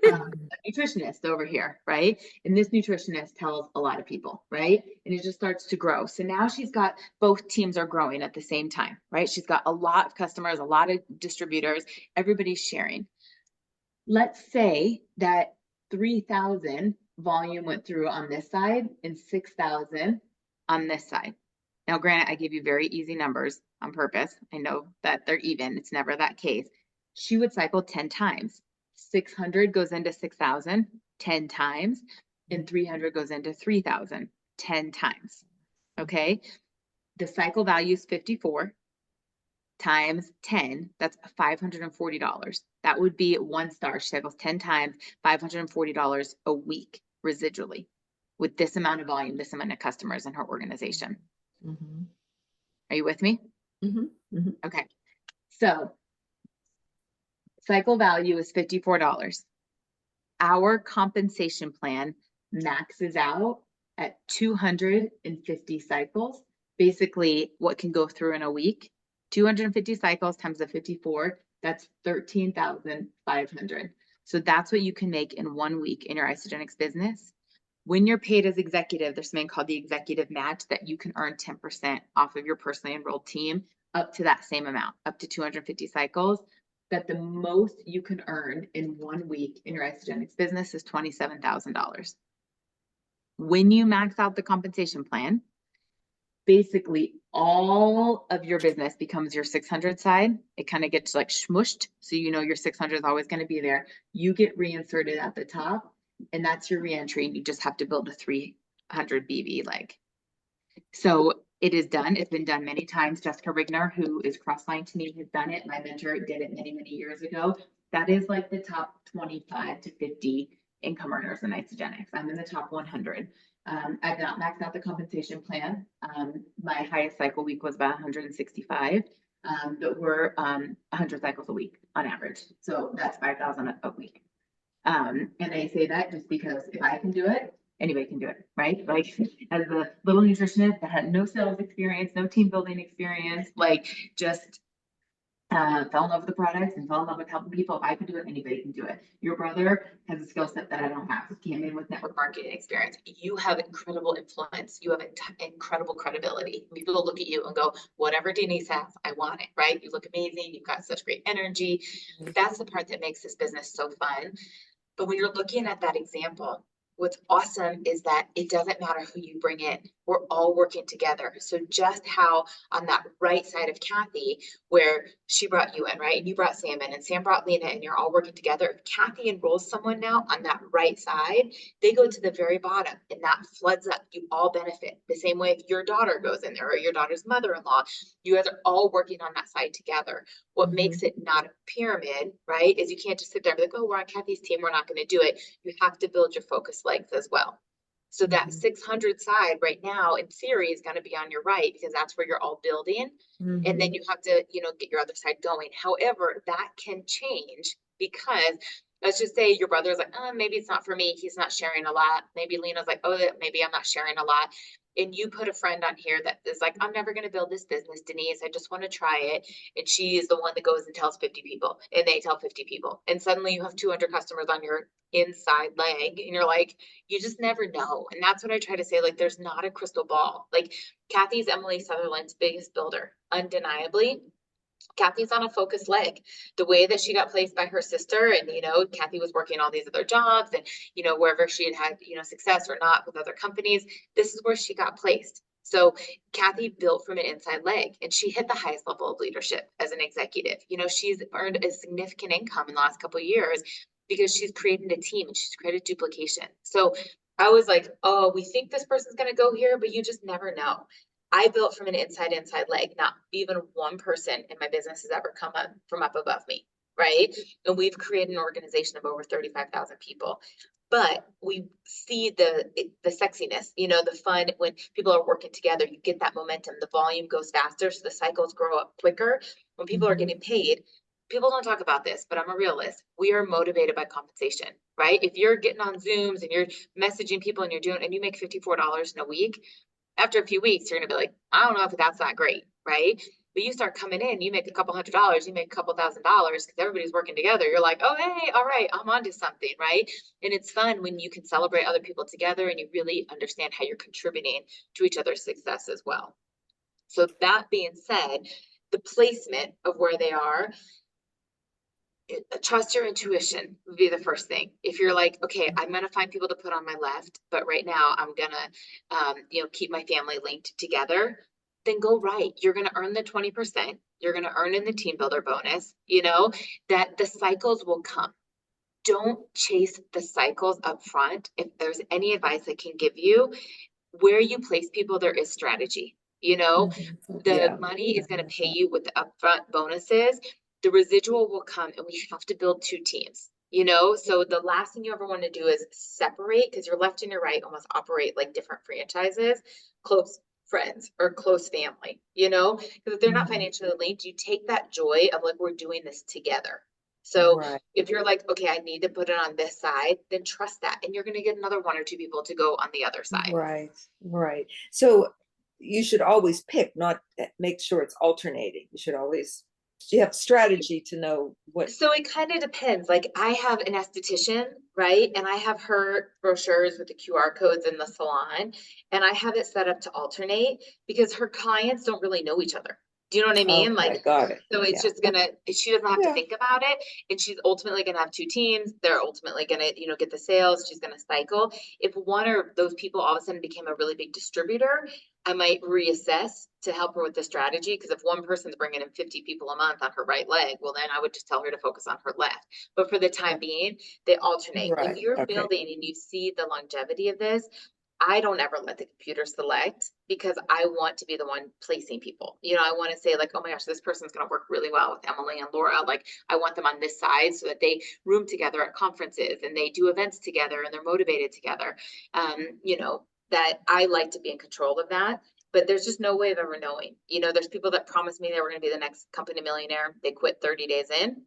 a nutritionist over here, right? And this nutritionist tells a lot of people, right? And it just starts to grow. So now she's got both teams are growing at the same time, right? She's got a lot of customers, a lot of distributors, everybody's sharing. Let's say that 3,000 volume went through on this side and 6,000 on this side. Now, granted, I give you very easy numbers on purpose. I know that they're even. It's never that case. She would cycle 10 times. 600 goes into 6,000 10 times, and 300 goes into 3,000 10 times. Okay. The cycle value is 54 times 10. That's $540. That would be 1 star. She cycles 10 times, $540 a week residually with this amount of volume, this amount of customers in her organization. Mhm. Are you with me? Mhm. Mhm. Okay. So cycle value is $54. Our compensation plan maxes out at 250 cycles. Basically, what can go through in a week, 250 cycles times the 54, that's 13,500. So that's what you can make in 1 week in your Isagenix business. When you're paid as executive, there's something called the executive match that you can earn 10% off of your personally enrolled team up to that same amount, up to 250 cycles. That the most you can earn in 1 week in your Isagenix business is $27,000. When you max out the compensation plan, basically all of your business becomes your 600 side. It kind of gets like smushed. So you know your 600 is always going to be there. You get reinserted at the top, and that's your reentry. And you just have to build a 300 BV leg. So it is done. It's been done many times. Jessica Rigner, who is crossline to me, has done it. My mentor did it many, many years ago. That is like the top 25 to 50 income earners in Isogenics. I'm in the top 100. I've not maxed out the compensation plan. My highest cycle week was about 165. But we're 100 cycles a week on average. So that's 5,000 a week. And I say that just because if I can do it, anybody can do it, right? Like as a little nutritionist that had no sales experience, no team building experience, like just fell in love with the products and fell in love with helping people. If I can do it, anybody can do it. Your brother has a skill set that I don't have. He came in with network marketing experience. You have incredible influence. You have incredible credibility. People will look at you and go, whatever Denise has, I want it, right? You look amazing. You've got such great energy. That's the part that makes this business so fun. But when you're looking at that example, what's awesome is that it doesn't matter who you bring in. We're all working together. So just how on that right side of Kathy, where she brought you in, right? And you brought Sam in and Sam brought Lena and you're all working together. If Kathy enrolls someone now on that right side, they go to the very bottom and that floods up. You all benefit. The same way if your daughter goes in there or your daughter's mother-in-law, you guys are all working on that side together. What makes it not a pyramid, right, is you can't just sit there and be like, oh, we're on Kathy's team, we're not going to do it. You have to build your focus legs as well. So that 600 side right now in theory is going to be on your right because that's where you're all building. And then you have to, get your other side going. However, that can change because let's just say your brother's like, oh, maybe it's not for me. He's not sharing a lot. Maybe Lena's like, oh, maybe I'm not sharing a lot. And you put a friend on here that is like, I'm never going to build this business, Denise. I just want to try it. And she is the one that goes and tells 50 people and they tell 50 people. And suddenly you have 200 customers on your inside leg and you're like, you just never know. And that's what I try to say. Like, there's not a crystal ball. Like Kathy's Emily Sutherland's biggest builder, undeniably. Kathy's on a focused leg. The way that she got placed by her sister and, Kathy was working all these other jobs and, wherever she had, success or not with other companies, this is where she got placed. So Kathy built from an inside leg and she hit the highest level of leadership as an executive. She's earned a significant income in the last couple of years because she's created a team and she's created duplication. So I was like, oh, we think this person's going to go here, but you just never know. I built from an inside leg. Not even one person in my business has ever come up from up above me, right? And we've created an organization of over 35,000 people. But we see the sexiness, the fun when people are working together, you get that momentum, the volume goes faster, so the cycles grow up quicker. When people are getting paid, people don't talk about this, but I'm a realist. We are motivated by compensation, right? If you're getting on Zooms and you're messaging people and you make $54 in a week, after a few weeks, you're going to be like, I don't know if that's not great, right? But you start coming in, you make a couple $100, you make a couple $1,000 because everybody's working together. You're like, oh, hey, all right, I'm onto something, right? And it's fun when you can celebrate other people together and you really understand how you're contributing to each other's success as well. So that being said, the placement of where they are, trust your intuition would be the first thing. If you're like, okay, I'm going to find people to put on my left, but right now I'm going to, keep my family linked together, then go right. You're going to earn the 20%. You're going to earn in the team builder bonus, that the cycles will come. Don't chase the cycles up front. If there's any advice I can give you, where you place people, there is strategy. The money is going to pay you with the upfront bonuses. The residual will come and we have to build two teams, so the last thing you ever want to do is separate because your left and your right almost operate like different franchises, close friends or close family, because if they're not financially linked, you take that joy of like, we're doing this together. So if you're like, okay, I need to put it on this side, then trust that. And you're going to get another one or two people to go on the other side. Right. So you should always pick, not make sure it's alternating. You have strategy to know what. So it kind of depends. Like I have an esthetician, right? And I have her brochures with the QR codes in the salon and I have it set up to alternate because her clients don't really know each other. Do you know what I mean? Okay, got it. So it's just she doesn't have to think about it. And she's ultimately going to have two teams. They're ultimately going to, get the sales. She's going to cycle. If one of those people all of a sudden became a really big distributor, I might reassess to help her with the strategy. Because if one person's bringing in 50 people a month on her right leg, well, then I would just tell her to focus on her left. But for the time being, they alternate. If you're building and you see the longevity of this, I don't ever let the computer select because I want to be the one placing people. You know, I want to say like, oh my gosh, this person's going to work really well with Emily and Laura. Like I want them on this side so that they room together at conferences and they do events together and they're motivated together. You know, that I like to be in control of that. But there's just no way of ever knowing. You know, there's people that promised me they were going to be the next company millionaire. They quit 30 days in.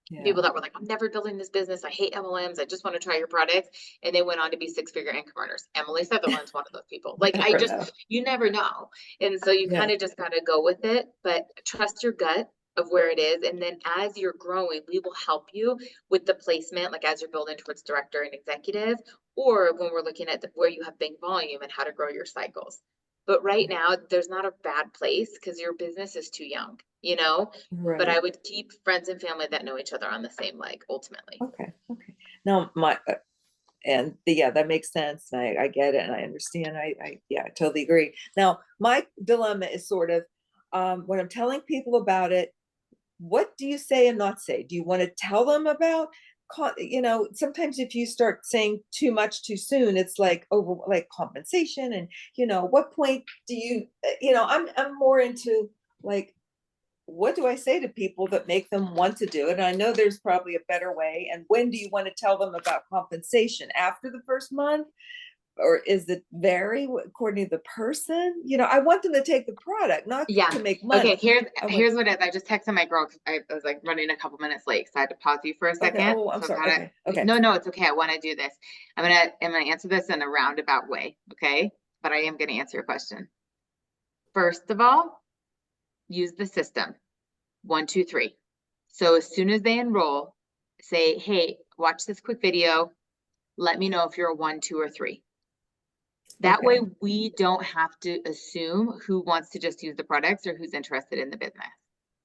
Yeah. People that were like, I'm never building this business. I hate MLMs. I just want to try your products. And they went on to be 6-figure income earners. Emily Sutherland's one of those people. Like I Never just, know. you never know. And so you Yeah. kind of just got to go with it, but trust your gut of where it is. And then as you're growing, we will help you with the placement, like as you're building towards director and executive, or when we're looking at where you have big volume and how to grow your cycles. But right now, there's not a bad place because your business is too young, you know? But I Right. would keep friends and family that know each other on the same leg, ultimately. Okay. Okay. Now yeah, that makes sense. I get it and I understand. Yeah, I totally agree. Now, my dilemma is sort of, when I'm telling people about it, what do you say and not say? Do you want to tell them about, you know, sometimes if you start saying too much too soon, it's like over like compensation and, you know, what point do you, you know, I'm more into like, what do I say to people that make them want to do it? And I know there's probably a better way. And when do you want to tell them about compensation? After the first month? Or is it vary according to the person? You know, I want them to take the product, not Yeah. to make money. Okay, here's I want- here's what it is. I just texted my girl 'cause I was like running a couple minutes late, so I had to pause you for a Okay. second. Oh, I'm So sorry. gotta, Okay. Okay. no, it's okay. I want to do this. I'm gonna answer this in a roundabout way, okay? But I am gonna answer your question. First of all, use the system. 1, 2, 3. So as soon as they enroll, say, hey, watch this quick video. Let me know if you're a 1, 2, or 3. That way Okay. we don't have to assume who wants to just use the products or who's interested in the business.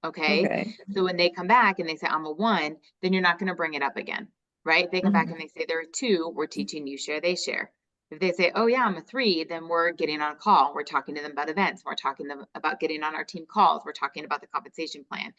Okay. Okay. So when they come back and they say, I'm a 1, then you're not going to bring it up again, right? They come back Mhm. and they say they're a 2, we're teaching you share, they share. If they say, oh yeah, I'm a 3, then we're getting on a call. We're talking to them about events. We're talking to them about getting on our team calls. We're talking about the compensation plan.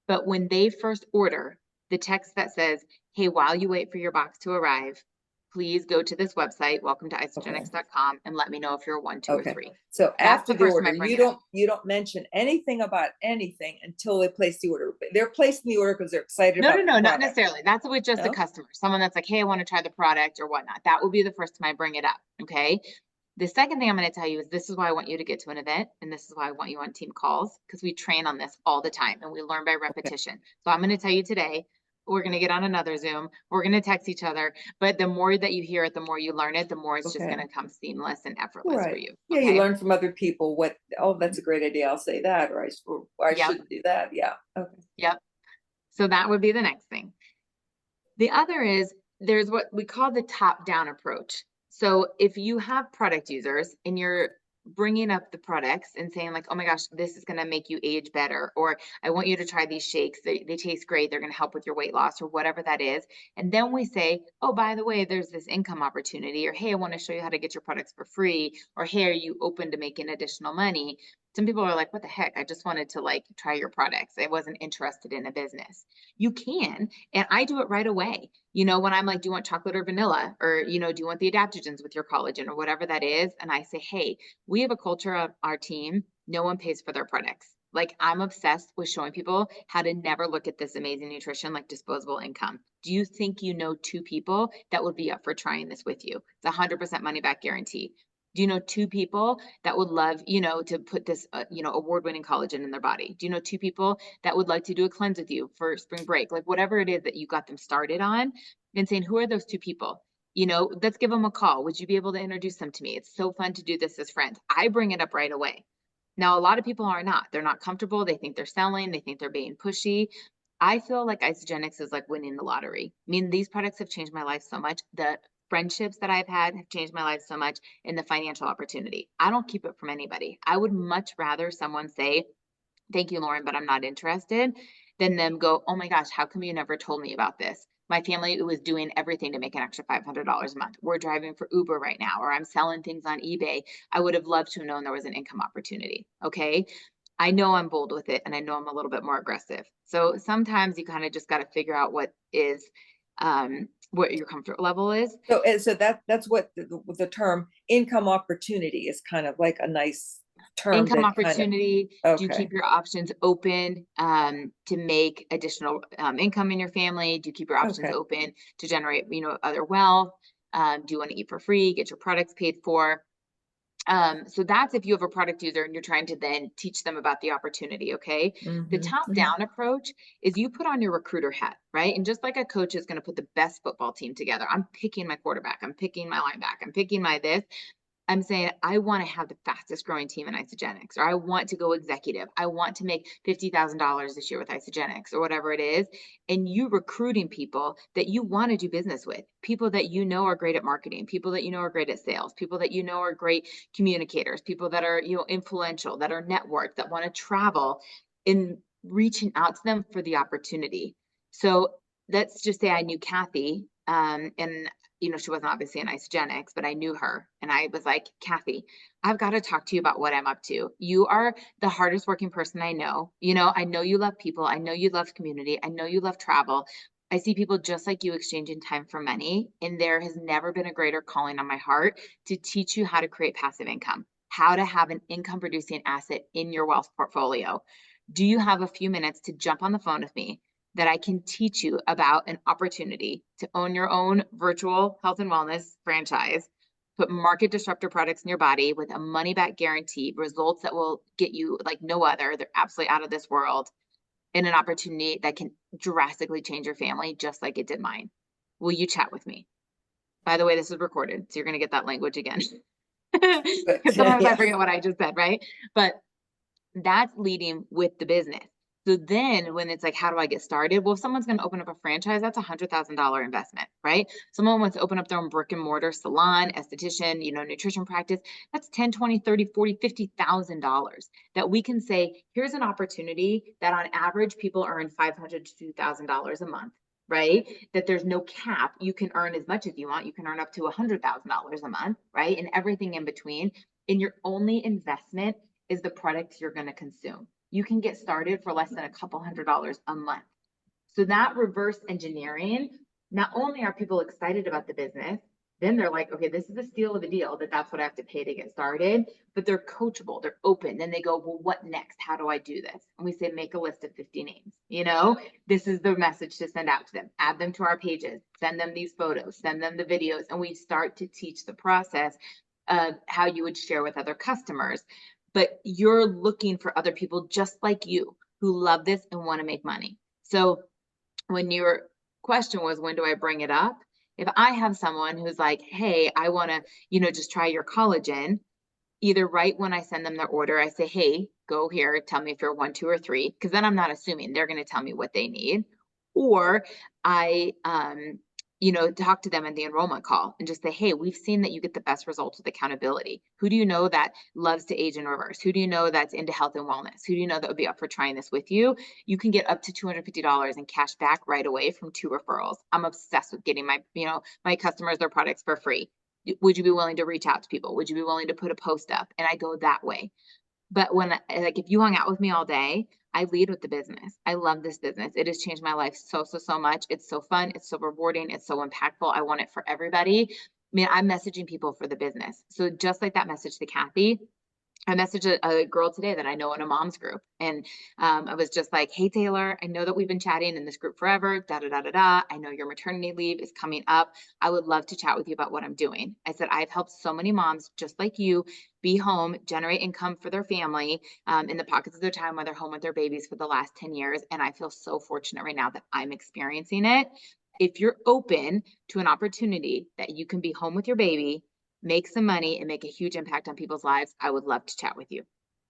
But when they first order, the text that says, hey, while you wait for your box to arrive, please go to this website, welcome to isogenics.com, and let me know if you're a 1, 2, or Okay. 3. So That's after the the first time I order, bring you it up. don't mention anything about anything until they place the order. They're placing the order because they're excited No, about no, the no, not product. necessarily. That's with just a No? customer, someone that's like, hey, I want to try the product or whatnot. That will be the first time I bring it up. Okay. The second thing I'm going to tell you is this is why I want you to get to an event. And this is why I want you on team calls because we train on this all the time and we learn by repetition. So I'm going to tell you today, we're going to get on another Zoom. We're going to text each other. But the more that you hear it, the more you learn it, the more it's just Okay. going to come seamless and effortless for Right. you. Yeah, you Okay. learn from other people what, oh, that's a great idea. I'll say that, or I Yep. shouldn't do that. Yeah. Okay. Yep. So that would be the next thing. The other is there's what we call the top-down approach. So if you have product users and you're bringing up the products and saying like, oh my gosh, this is going to make you age better, or I want you to try these shakes. They taste great. They're going to help with your weight loss or whatever that is. And then we say, oh, by the way, there's this income opportunity, or hey, I want to show you how to get your products for free, or hey, are you open to making additional money? Some people are like, what the heck? I just wanted to like try your products. I wasn't interested in a business. You can, and I do it right away. You know, when I'm like, do you want chocolate or vanilla? Or, you know, do you want the adaptogens with your collagen or whatever that is? And I say, hey, we have a culture of our team. No one pays for their products. Like I'm obsessed with showing people how to never look at this amazing nutrition like disposable income. Do you think you know 2 people that would be up for trying this with you? It's 100% money back guarantee. Do you know 2 people that would love, you know, to put this, you know, award-winning collagen in their body? Do you know 2 people that would like to do a cleanse with you for spring break? Like whatever it is that you got them started on, and saying, who are those 2 people? You know, let's give them a call. Would you be able to introduce them to me? It's so fun to do this as friends. I bring it up right away. Now, a lot of people are not. They're not comfortable. They think they're selling. They think they're being pushy. I feel like Isogenics is like winning the lottery. I mean, these products have changed my life so much. The friendships that I've had have changed my life so much, and the financial opportunity. I don't keep it from anybody. I would much rather someone say, thank you, Lauren, but I'm not interested, than them go, oh my gosh, how come you never told me about this? My family was doing everything to make an extra $500 a month. We're driving for Uber right now, or I'm selling things on eBay. I would have loved to have known there was an income opportunity. Okay. I know I'm bold with it and I know I'm a little bit more aggressive. So sometimes you kind of just got to figure out what is what your comfort level is. So, and so that's what the term income opportunity is kind of like a nice term Income that kind of, opportunity, do you okay. keep your options open to make additional income in your family? Do you keep your options Okay. open to generate, other wealth? Do you want to eat for free, get your products paid for? So that's if you have a product user and you're trying to then teach them about the opportunity, okay? The Mhm, top mhm. down approach is you put on your recruiter hat, right? And just like a coach is going to put the best football team together, I'm picking my quarterback, I'm picking my linebacker, I'm picking my this. I'm saying I want to have the fastest growing team in Isogenics, or I want to go executive. I want to make $50,000 this year with Isogenics, or whatever it is. And you recruiting people that you want to do business with, people that you know are great at marketing, people that you know are great at sales, people that you know are great communicators, people that are, influential, that are networked, that want to travel, and reaching out to them for the opportunity. So let's just say I knew Kathy, and she wasn't obviously in Isogenics, but I knew her. And I was like, Kathy, I've got to talk to you about what I'm up to. You are the hardest working person I know. I know you love people. I know you love community. I know you love travel. I see people just like you exchanging time for money. And there has never been a greater calling on my heart to teach you how to create passive income, how to have an income producing asset in your wealth portfolio. Do you have a few minutes to jump on the phone with me that I can teach you about an opportunity to own your own virtual health and wellness franchise, put market disruptor products in your body with a money back guarantee, results that will get you like no other. They're absolutely out of this world, and an opportunity that can drastically change your family, just like it did mine. Will you chat with me? By the way, this is recorded, so you're going to get that language again. But Because sometimes I yes. forget what I just said, right? But that's leading with the business. So then when it's like, how do I get started? Well, if someone's going to open up a franchise, that's $100,000 investment, right? Someone wants to open up their own brick and mortar salon, esthetician, nutrition practice. That's 10, 20, 30, 40, $50,000 that we can say, here's an opportunity that on average people earn $500 to $2,000 a month, right? That there's no cap. You can earn as much as you want. You can earn up to $100,000 a month, right? And everything in between. And your only investment is the product you're going to consume. You can get started for less than a couple $100s a month. So that reverse engineering, not only are people excited about the business, then they're like, okay, this is a steal of a deal that's what I have to pay to get started, but they're coachable, they're open. Then they go, well, what next? How do I do this? And we say, make a list of 50 names. This is the message to send out to them, add them to our pages, send them these photos, send them the videos. And we start to teach the process of how you would share with other customers. But you're looking for other people just like you who love this and want to make money. So when your question was, when do I bring it up? If I have someone who's like, hey, I want to, just try your collagen, either right when I send them their order, I say, hey, go here, tell me if you're 1, 2, or 3, because then I'm not assuming they're going to tell me what they need. Or I, talk to them in the enrollment call and just say, hey, we've seen that you get the best results with accountability. Who do you know that loves to age in reverse? Who do you know that's into health and wellness? Who do you know that would be up for trying this with you? You can get up to $250 in cash back right away from 2 referrals. I'm obsessed with getting my customers their products for free. Would you be willing to reach out to people? Would you be willing to put a post up? And I go that way. But if you hung out with me all day, I lead with the business. I love this business. It has changed my life so, so, so much. It's so fun. It's so rewarding. It's so impactful. I want it for everybody. I mean, I'm messaging people for the business. So just like that message to Kathy, I messaged a girl today that I know in a mom's group. And I was just like, hey, Taylor, I know that we've been chatting in this group forever, da, da, da, da, da. I know your maternity leave is coming up. I would love to chat with you about what I'm doing. I said, I've helped so many moms just like you be home, generate income for their family in the pockets of their time when they're home with their babies for the last 10 years. And I feel so fortunate right now that I'm experiencing it. If you're open to an opportunity that you can be home with your baby, make some money and make a huge impact on people's lives, I would love to chat with you.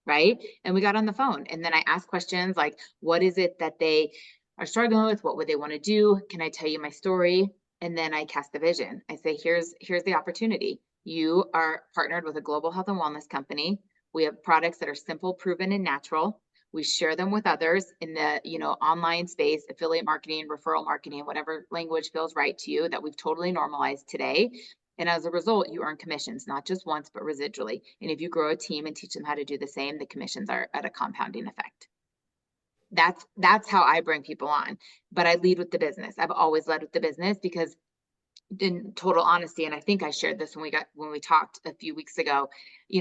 Right. And we got on the phone and then I asked questions like, what is it that they are struggling with? What would they want to do? Can I tell you my story? And then I cast the vision. I say, here's the opportunity. You are partnered with a global health and wellness company. We have products that are simple, proven, and natural. We share them with others in the, online space, affiliate marketing, referral marketing, whatever language feels right to you that we've totally normalized today. And as a result, you earn commissions, not just once, but residually. And if you grow a team and teach them how to do the same, the commissions are at a compounding effect. That's how I bring people on. But I lead with the business. I've always led with the business because in total honesty, and I think I shared this when we talked a few weeks ago,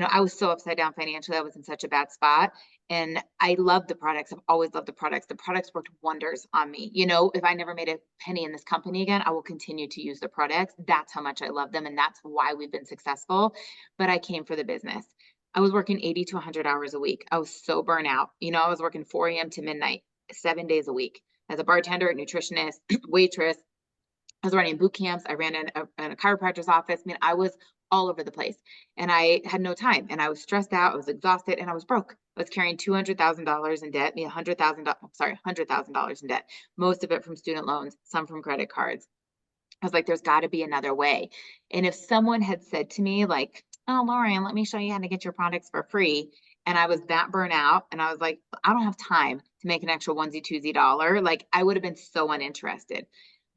I was so upside down financially. I was in such a bad spot. And I love the products. I've always loved the products. The products worked wonders on me. If I never made a penny in this company again, I will continue to use the products. That's how much I love them. And that's why we've been successful. But I came for the business. I was working 80 to 100 hours a week. I was so burnt out. I was working 4 a.m. to midnight, 7 days a week as a bartender, nutritionist, waitress. I was running boot camps. I ran in a chiropractor's office. I mean, I was all over the place and I had no time and I was stressed out. I was exhausted and I was broke. I was carrying $200,000 in debt, $100,000 in debt, most of it from student loans, some from credit cards. I was like, there's got to be another way. And if someone had said to me like, oh, Lauren, let me show you how to get your products for free. And I was that burnt out and I was like, I don't have time to make an extra onesie, twosie dollar. Like I would have been so uninterested.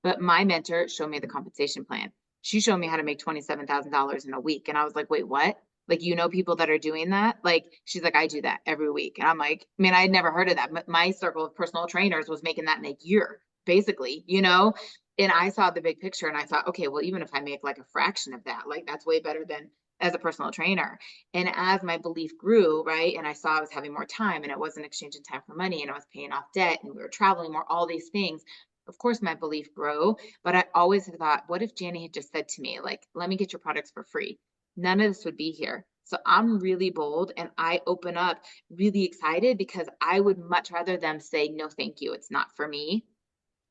But my mentor showed me the compensation plan. She showed me how to make $27,000 in a week. And I was like, wait, what? Like, people that are doing that? Like, she's like, I do that every week. And I'm like, I mean, I had never heard of that. But my circle of personal trainers was making that in a year, basically, And I saw the big picture and I thought, okay, well, even if I make like a fraction of that, like that's way better than as a personal trainer. And as my belief grew, right, and I saw I was having more time and it wasn't exchanging time for money and I was paying off debt and we were traveling more, all these things, of course my belief grew. But I always thought, what if Janie had just said to me, like, let me get your products for free? None of this would be here. So I'm really bold and I open up really excited because I would much rather them say, no, thank you, it's not for me,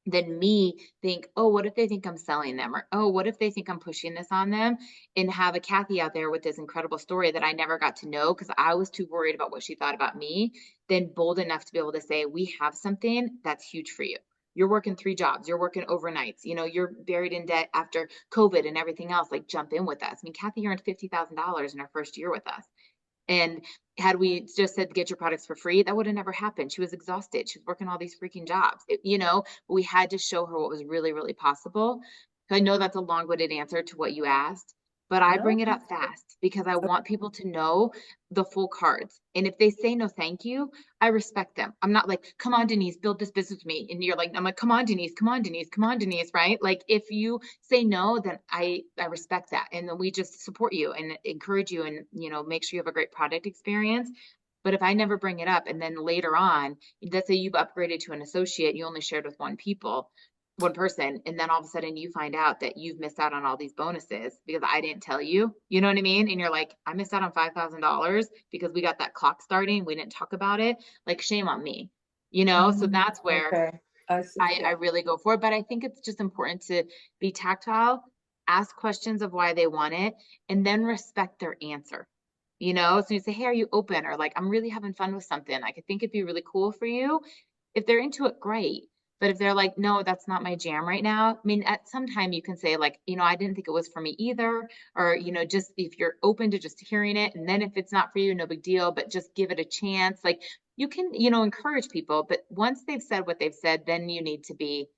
than me think, oh, what if they think I'm selling them? Or, oh, what if they think I'm pushing this on them? And have a Kathy out there with this incredible story that I never got to know because I was too worried about what she thought about me, then bold enough to be able to say, we have something that's huge for you. You're working 3 jobs, you're working overnights, you're buried in debt after COVID and everything else, like jump in with us. I mean, Kathy earned $50,000 in her first year with us. And had we just said, get your products for free, that would have never happened. She was exhausted. She was working all these freaking jobs, but we had to show her what was really, really possible. So I know that's a long-winded answer to what you asked, but I bring it up fast because I want people to know the full cards. And if they say no, thank you, I respect them. I'm not like, come on, Denise, build this business with me. And you're like, I'm like, come on, Denise, come on, Denise, come on, Denise, right? Like if you say no, then I respect that. And then we just support you and encourage you and, make sure you have a great product experience. But if I never bring it up and then later on, let's say you've upgraded to an associate, you only shared with one person, and then all of a sudden you find out that you've missed out on all these bonuses because I didn't tell you, you know what I mean? And you're like, I missed out on $5,000 because we got that clock starting. We didn't talk about it. Like shame on me, So that's where Okay. I really go for it. But I think it's just important to be tactile, ask questions of why they want it, and then respect their answer. So you say, hey, are you open? Or like, I'm really having fun with something. I could think it'd be really cool for you. If they're into it, great. But if they're like, no, that's not my jam right now. I mean, at some time you can say like, I didn't think it was for me either. Or, just if you're open to just hearing it. And then if it's not for you, no big deal, but just give it a chance. Like you can, encourage people. But once they've said what they've said, then you need to be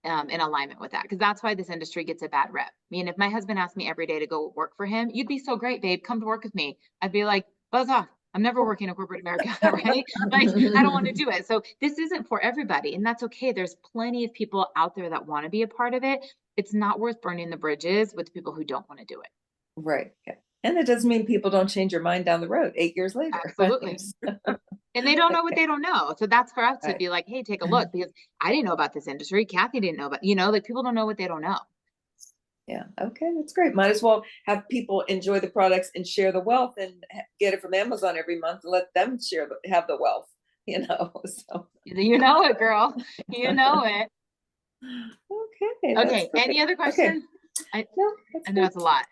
in alignment with that. Because that's why this industry gets a bad rep. I mean, if my husband asked me every day to go work for him, you'd be so great, babe. Come to work with me. I'd be like, buzz off. I'm never working in corporate America, right? Like, I don't want to do it. So this isn't for everybody, and that's okay. There's plenty of people out there that want to be a part of it. It's not worth burning the bridges with people who don't want to do it. Right. Yeah. And it doesn't mean people don't change your mind down the road 8 years later. Absolutely. And they don't know what they don't know. So that's for us to Right. be like, hey, take a look, because I didn't know about this industry. Kathy didn't know about, like people don't know what they don't know. Yeah. Okay. That's great. Might as well have people enjoy the products and share the wealth and get it from Amazon every month and let them have the wealth, so. You know it, girl. You know it. Okay. Okay. Any other questions? No, I know it's a lot.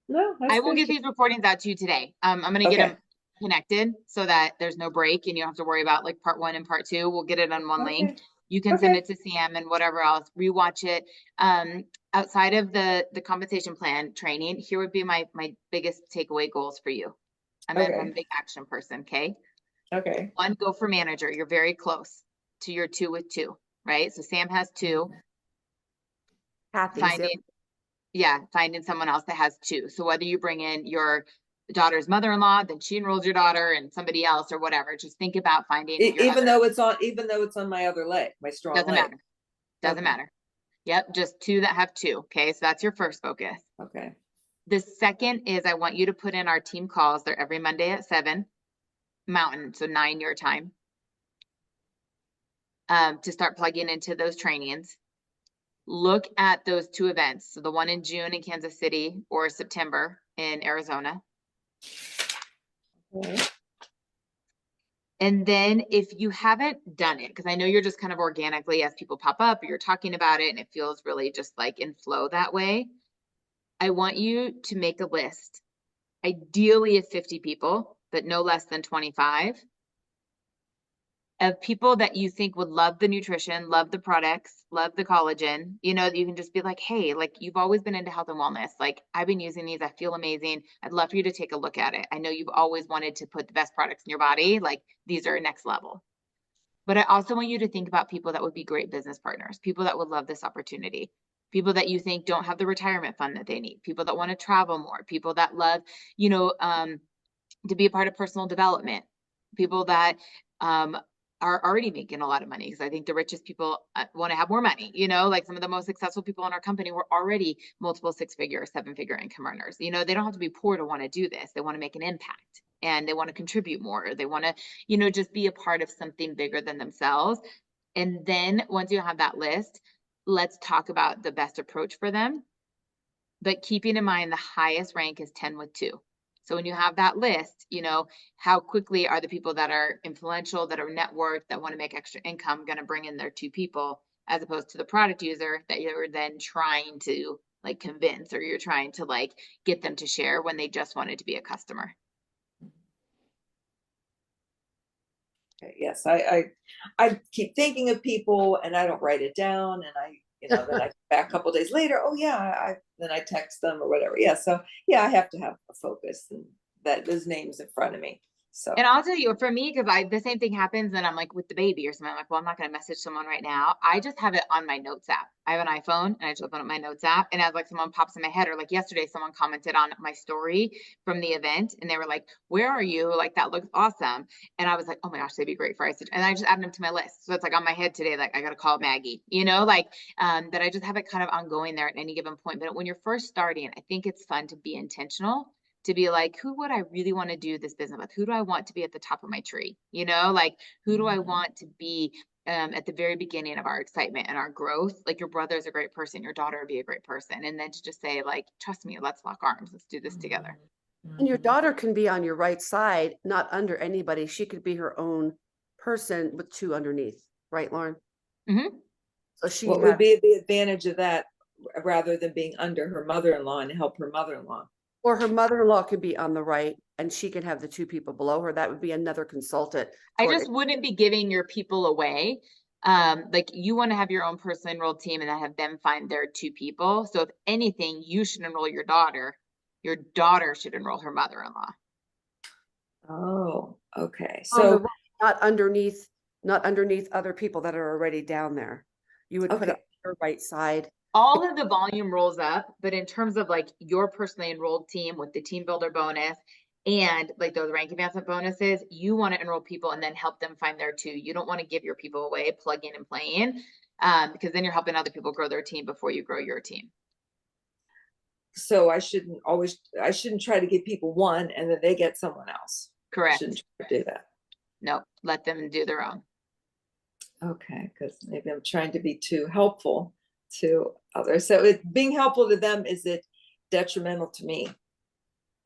No, I will get these recordings out to you today. I'm going to get them connected so that there's no break and you don't have to worry about like part 1 and part 2. We'll get it on one link. You can send it to Sam and whatever else, rewatch it. Outside of the compensation plan training, here would be my biggest takeaway goals for you. I'm a big action person. Okay. 1, go for manager. You're very close to your 2 with 2, right? So Sam has 2. Kathy's, Finding someone else that has 2. So whether you bring in your daughter's mother-in-law, then she enrolls your daughter and somebody else or whatever. Just think about finding your Even other. though it's on my other leg, my strong Doesn't leg. matter. Doesn't Okay. matter. Yep, just two that have two. Okay, so that's your first focus. Okay. The second is I want you to put in our team calls. They're every Monday at 7 Mountain, so 9 your time. To start plugging into those trainings. Look at those two events. So the one in June in Kansas City or September in Arizona. Okay. And then if you haven't done it, because I know you're just kind of organically as people pop up, or you're talking about it and it feels really just like in flow that way. I want you to make a list, ideally of 50 people, but no less than 25, of people that you think would love the nutrition, love the products, love the collagen, you know, that you can just be like, hey, like you've always been into health and wellness. Like I've been using these. I feel amazing. I'd love for you to take a look at it. I know you've always wanted to put the best products in your body. Like these are next level. But I also want you to think about people that would be great business partners, people that would love this opportunity, people that you think don't have the retirement fund that they need, people that want to travel more, people that love, you know, to be a part of personal development, people that are already making a lot of money. Because I think the richest people want to have more money, you know, like some of the most successful people in our company were already multiple 6-figure, 7-figure income earners. You know, they don't have to be poor to want to do this. They want to make an impact and they want to contribute more. They want to, you know, just be a part of something bigger than themselves. And then once you have that list, let's talk about the best approach for them. But keeping in mind the highest rank is 10 with 2. So when you have that list, you know, how quickly are the people that are influential, that are networked, that want to make extra income going to bring in their 2 people, as opposed to the product user that you're then trying to like convince, or you're trying to like get them to share when they just wanted to be a customer. Okay, yes, I keep thinking of people and I don't write it down, and then I back a couple days later, oh yeah, then I text them or whatever. Yeah, so yeah, I have to have a focus and that those names in front of me. So And I'll tell you, for me, because the same thing happens, and I'm like with the baby or something. I'm like, well, I'm not going to message someone right now. I just have it on my notes app. I have an iPhone, and I just open up my notes app, and as like someone pops in my head, or like yesterday, someone commented on my story from the event, and they were like, "Where are you? Like that looks awesome." And I was like, "Oh my gosh, they'd be great for ice." And I just added them to my list, so it's like on my head today, like I got to call Maggie, you know, like that. I just have it kind of ongoing there at any given point. But when you're first starting, I think it's fun to be intentional, to be like, who would I really want to do this business with? Who do I want to be at the top of my tree? You know, like who do I want to be at the very beginning of our excitement and our growth? Like your brother's a great person, your daughter would be a great person. And then to just say like, trust me, let's lock arms. Let's do this together. And your daughter can be on your right side, not under anybody. She could be her own person with 2 underneath, right, Lauren? Mm-hmm. So she what would be the advantage of that rather than being under her mother-in-law and help her mother-in-law? or her mother-in-law could be on the right and she can have the 2 people below her. That would be another consultant. I just wouldn't be giving your people away. Like you want to have your own personally enrolled team and then have them find their 2 people. So if anything, you should enroll your daughter. Your daughter should enroll her mother-in-law. Oh, okay. On the So right, not underneath other people that are already down there. You would put it okay. on your right side. All of the volume rolls up, but in terms of like your personally enrolled team with the team builder bonus and like those rank advancement bonuses, you want to enroll people and then help them find their 2. You don't want to give your people away, plug in and play in, because then you're helping other people grow their team before you grow your team. So I shouldn't try to give people one and then they get someone else. I Correct. shouldn't try to do that. No, let them do their own. Okay, because maybe I'm trying to be too helpful to others. So being helpful to them, is it detrimental to me? I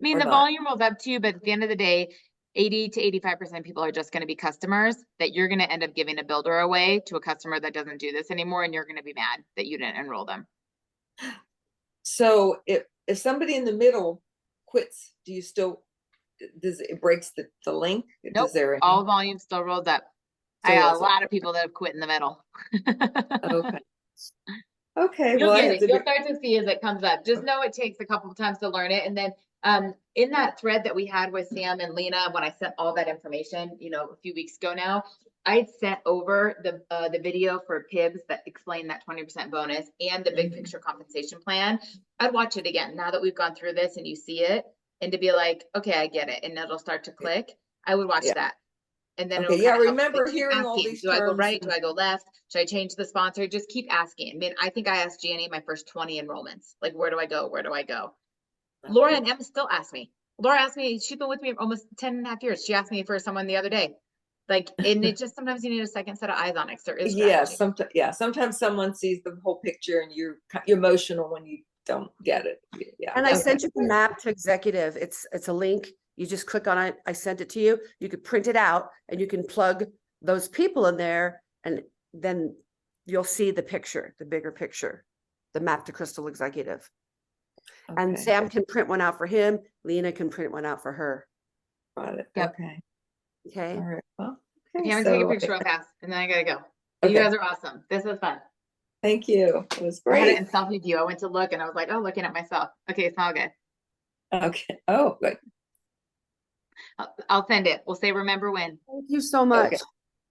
mean, Or the not? volume rolls up too, but at the end of the day, 80 to 85% of people are just going to be customers that you're going to end up giving a builder away to a customer that doesn't do this anymore. And you're going to be mad that you didn't enroll them. So if somebody in the middle quits, do you still, does it breaks the link? Nope, Does there all volume still rolls up. I got a lot of people that have quit in the middle. Okay. Okay, You'll well, I get have it. to You'll start to see as it comes up. Just know it takes a couple of times to learn it. And then in that thread that we had with Sam and Lena, when I sent all that information, you know, a few weeks ago now, I sent over the video for PIBS that explained that 20% bonus and the big picture compensation plan. I'd watch it again now that we've gone through this and you see it. and to be like, okay, I get it, and it'll start to click, I would watch Yeah. that. And then Okay, it'll yeah, kind of remember hearing all these do I go terms right? Do and- I go left? Should I change the sponsor? Just keep asking. I mean, I think I asked Janny my first 20 enrollments. Like, where do I go? Where do I go? Laura and Emma still ask me. Laura asked me, she's been with me almost 10 and a half years. She asked me for someone the other day. Like, and it just sometimes you need a second set of eyes on it. 'Cause there is Yeah, strategy. sometimes someone sees the whole picture and you're emotional when you don't get it. Yeah. And I okay. sent you the map to executive. It's a link. You just click on it. I sent it to you. You could print it out and you can plug those people in there, and then you'll see the picture, the bigger picture, the map to Crystal Executive. And Okay, Sam can print one out for him. Lena can print one out for her. got it. Yep. Okay. Okay. All right. Well, Okay, okay, I'm gonna take a so picture real fast and then I gotta go. You Okay. guys are awesome. This was fun. thank you. It was I had great. it in selfie view. I went to look and I was like, oh, looking at myself. Okay, smile good. Okay. Oh, good. I'll send it. We'll say remember when. Thank you so much. Okay.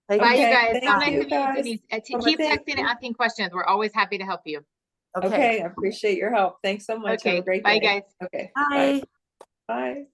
Thank Bye, you. you Okay, guys. So thank nice you, to meet you, guys. Denise. Well, Keep thank texting and you. asking questions. We're always happy to help you. Okay. Okay, I appreciate your help. Thanks so much. Have Okay, a great bye, day. guys. Okay. Bye. Bye.